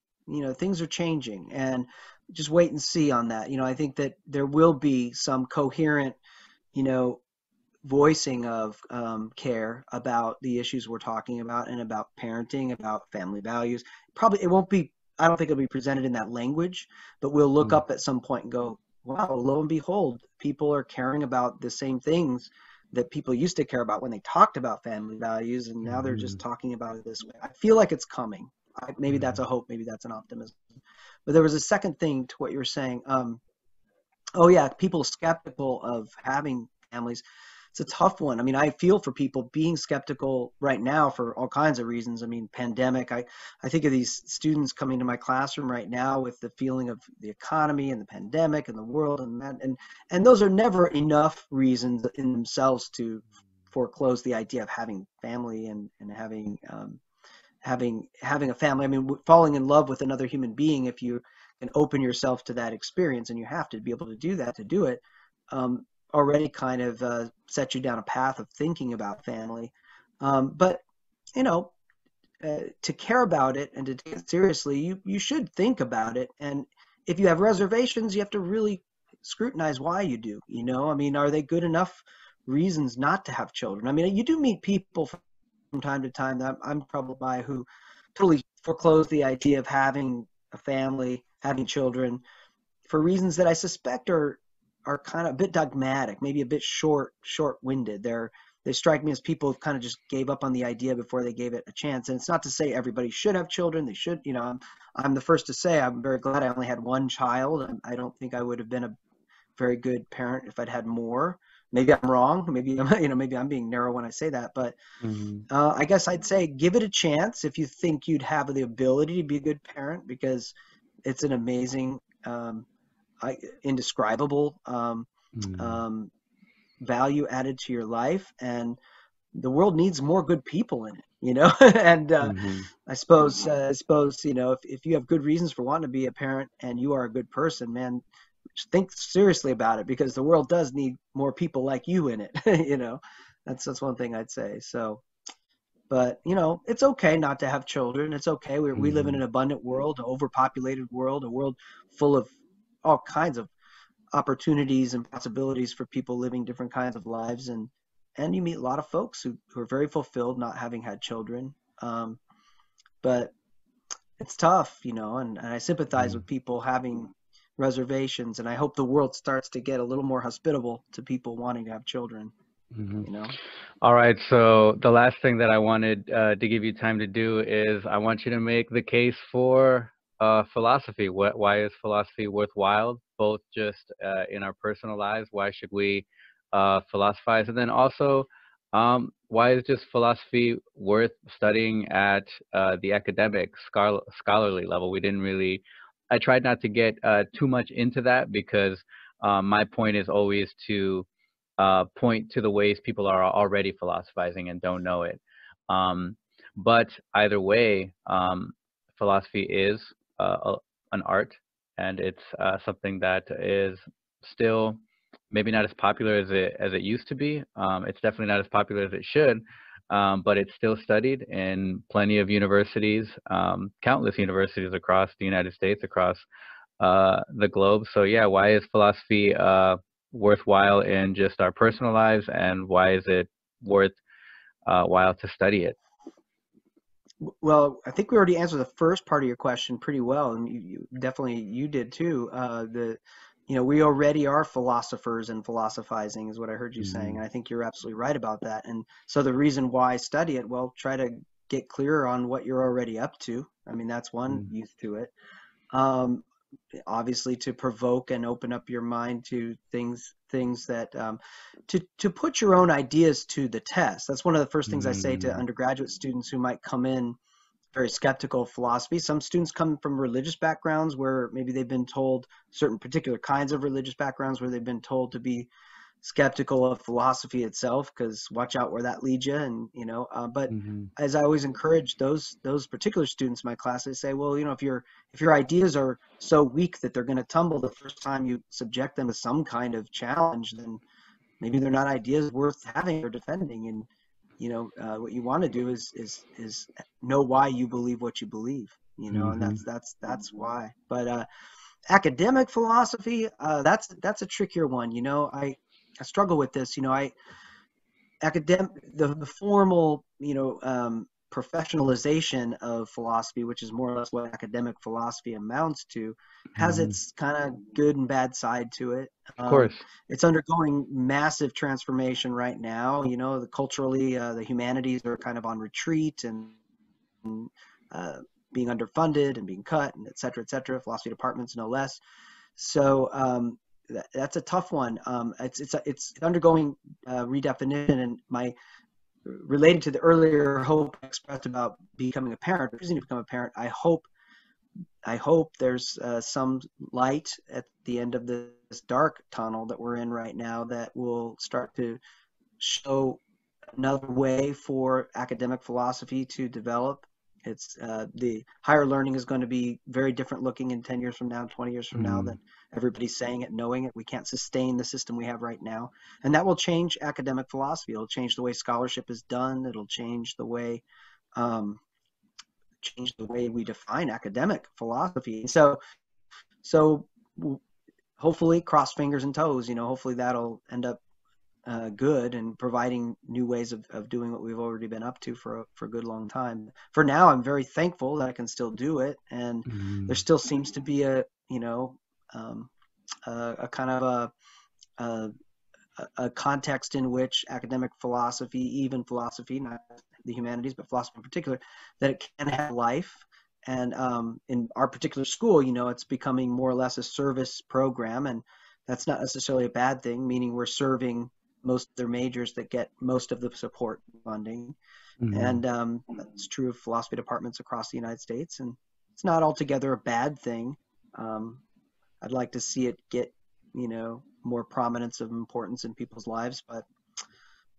things are changing, and just wait and see on that. I think that there will be some coherent, you know, voicing of care about the issues we're talking about and about parenting, about family values. Probably it won't be, I don't think it'll be presented in that language, but we'll look up at some point and go, wow, lo and behold, people are caring about the same things that people used to care about when they talked about family values, and now they're just Hmm. talking about it this way. I feel like it's coming. Maybe that's a hope, maybe that's an optimism. But there was a second thing to what you were saying. Oh yeah, people skeptical of having families. It's a tough one. I mean, I feel for people being skeptical right now for all kinds of reasons. I mean, pandemic. I think of these students coming to my classroom right now with the feeling of the economy and the pandemic and the world and that, and those are never enough reasons in themselves to foreclose the idea of having family and having a family. I mean, falling in love with another human being, if you can open yourself to that experience, and you have to be able to do that to do it, um, already kind of set you down a path of thinking about family. But you know, to care about it and to take it seriously, you should think about it. And if you have reservations, you have to really scrutinize why you do. I mean, are they good enough reasons not to have children? I mean, you do meet people from time to time that I'm troubled by who totally foreclose the idea of having a family, having children, for reasons that I suspect are kind of a bit dogmatic, maybe a bit short-winded. They strike me as people who kind of just gave up on the idea before they gave it a chance. And it's not to say everybody should have children. They should, I'm the first to say I'm very glad I only had one child. I don't think I would have been a very good parent if I'd had more. maybe I'm wrong. Maybe I'm, maybe I'm being narrow when I say that, but Mm-hmm. I guess I'd say give it a chance if you think you'd have the ability to be a good parent, because it's an amazing, indescribable um, value added to your life, and the world needs more good people in it. And Mm-hmm. I suppose, if you have good reasons for wanting to be a parent and you are a good person, man, think seriously about it, because the world does need more people like you in it. That's one thing I'd say. So, but it's okay not to have children. It's okay. We live in Mm-hmm. an abundant world, an overpopulated world, a world full of all kinds of opportunities and possibilities for people living different kinds of lives, and you meet a lot of folks who are very fulfilled not having had children. But it's tough, and I sympathize with people having reservations, and I hope the world starts to get a little more hospitable to people wanting to have children, Mm-hmm. you know. All right, so the last thing that I wanted to give you time to do is I want you to make the case for philosophy. Why is philosophy worthwhile, both just in our personal lives? Why should we philosophize? And then also, why is just philosophy worth studying at the academic, scholarly level? I tried not to get too much into that because my point is always to point to the ways people are already philosophizing and don't know it. Um, but either way, philosophy is an art, and it's something that is still maybe not as popular as it used to be. It's definitely not as popular as it should, but it's still studied in plenty of universities, countless universities across the United States, across the globe. So yeah, why is philosophy worthwhile in just our personal lives, and why is it worth while to study it? Well, I think we already answered the first part of your question pretty well, and you did too. We already are philosophers and philosophizing, is what I heard you saying, Mm-hmm. and I think you're absolutely right about that. And so the reason why I study it, well, try to get clearer on what you're already up to. I mean, that's one use to it. Um, Obviously, to provoke and open up your mind to things that to put your own ideas to the test. That's one of the first things I say to Mm-hmm. undergraduate students who might come in very skeptical of philosophy. Some students come from religious backgrounds where maybe they've been told, certain particular kinds of religious backgrounds where they've been told to be skeptical of philosophy itself, because watch out where that leads you. And but Mm-hmm. as I always encourage those particular students in my class, I say, well, if your ideas are so weak that they're going to tumble the first time you subject them to some kind of challenge, then maybe they're not ideas worth having or defending. And what you want to do is know why you believe what you believe. And Mm-hmm. that's why. But academic philosophy, that's a trickier one. I struggle with this. The formal, professionalization of philosophy, which is more or less what academic philosophy amounts to, has Mm-hmm. its kind of good and bad side to it. Of course. It's undergoing massive transformation right now. The humanities are kind of on retreat, and uh, being underfunded and being cut, and et cetera, et cetera. Philosophy departments, no less. So that's a tough one. It's undergoing redefinition, and my related to the earlier hope expressed about becoming a parent, choosing to become a parent. I hope there's some light at the end of this dark tunnel that we're in right now that will start to show another way for academic philosophy to develop. It's the higher learning is going to be very different looking in 10 years from now, 20 years from now, Mm-hmm. than everybody's saying it, knowing it. We can't sustain the system we have right now. And that will change academic philosophy. It'll change the way scholarship is done. It'll um, change the way we define academic philosophy. So hopefully, cross fingers and toes, hopefully that'll end up good and providing new ways of doing what we've already been up to for a good long time. For now, I'm very thankful that I can still do it, and there Mm-hmm. still seems to be um, a kind of a, a context in which academic philosophy, even philosophy, not the humanities, but philosophy in particular, that it can have life. And in our particular school, it's becoming more or less a service program, and that's not necessarily a bad thing, meaning we're serving most of their majors that get most of the support funding. Mhm. And that's true of philosophy departments across the United States. And it's not altogether a bad thing. Um, I'd like to see it get, more prominence of importance in people's lives, but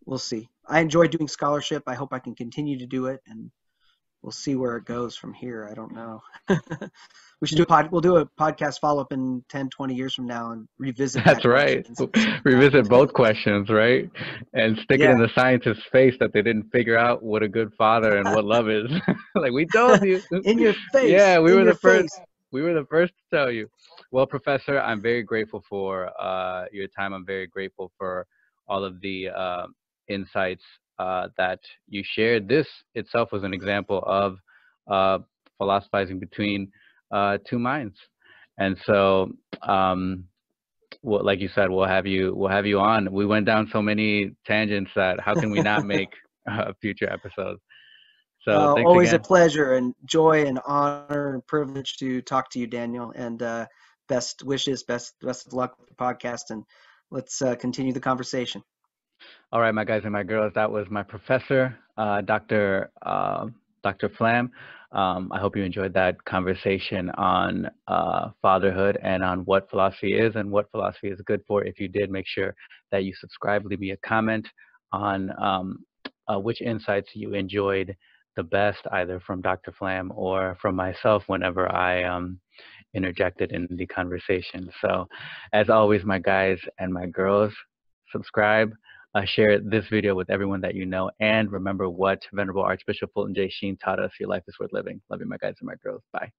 we'll see. I enjoy doing scholarship. I hope I can continue to do it, and we'll see where it goes from here. I don't know. We should do we'll do a podcast follow up in 10, 20 years from now and revisit That's that right. question. Since Revisit both questions, right? And stick it in yeah, the scientist's face that they didn't figure out what a good father and what love is. Like we told you. in your face, Yeah, we in were your the first. face. We were the first to tell you. Well, Professor, I'm very grateful for your time. I'm very grateful for all of the insights that you shared. This itself was an example of uh, philosophizing between two minds. And so, well, like you said, we'll have you on. We went down so many tangents that how can we not make future episodes? So thanks Always a again. pleasure and joy and honor and privilege to talk to you, Daniel. And best wishes, best of luck with the podcast. And let's continue the conversation. All right, my guys and my girls, that was my professor, Dr. Flamm. I hope you enjoyed that conversation on fatherhood and on what philosophy is and what philosophy is good for. If you did, make sure that you subscribe, leave me a comment on which insights you enjoyed the best, either from Dr. Flamm or from myself whenever I interjected in the conversation. So, as always, my guys and my girls, subscribe. Share this video with everyone that you know, and remember what Venerable Archbishop Fulton J. Sheen taught us: your life is worth living. Love you, my guys and my girls. Bye.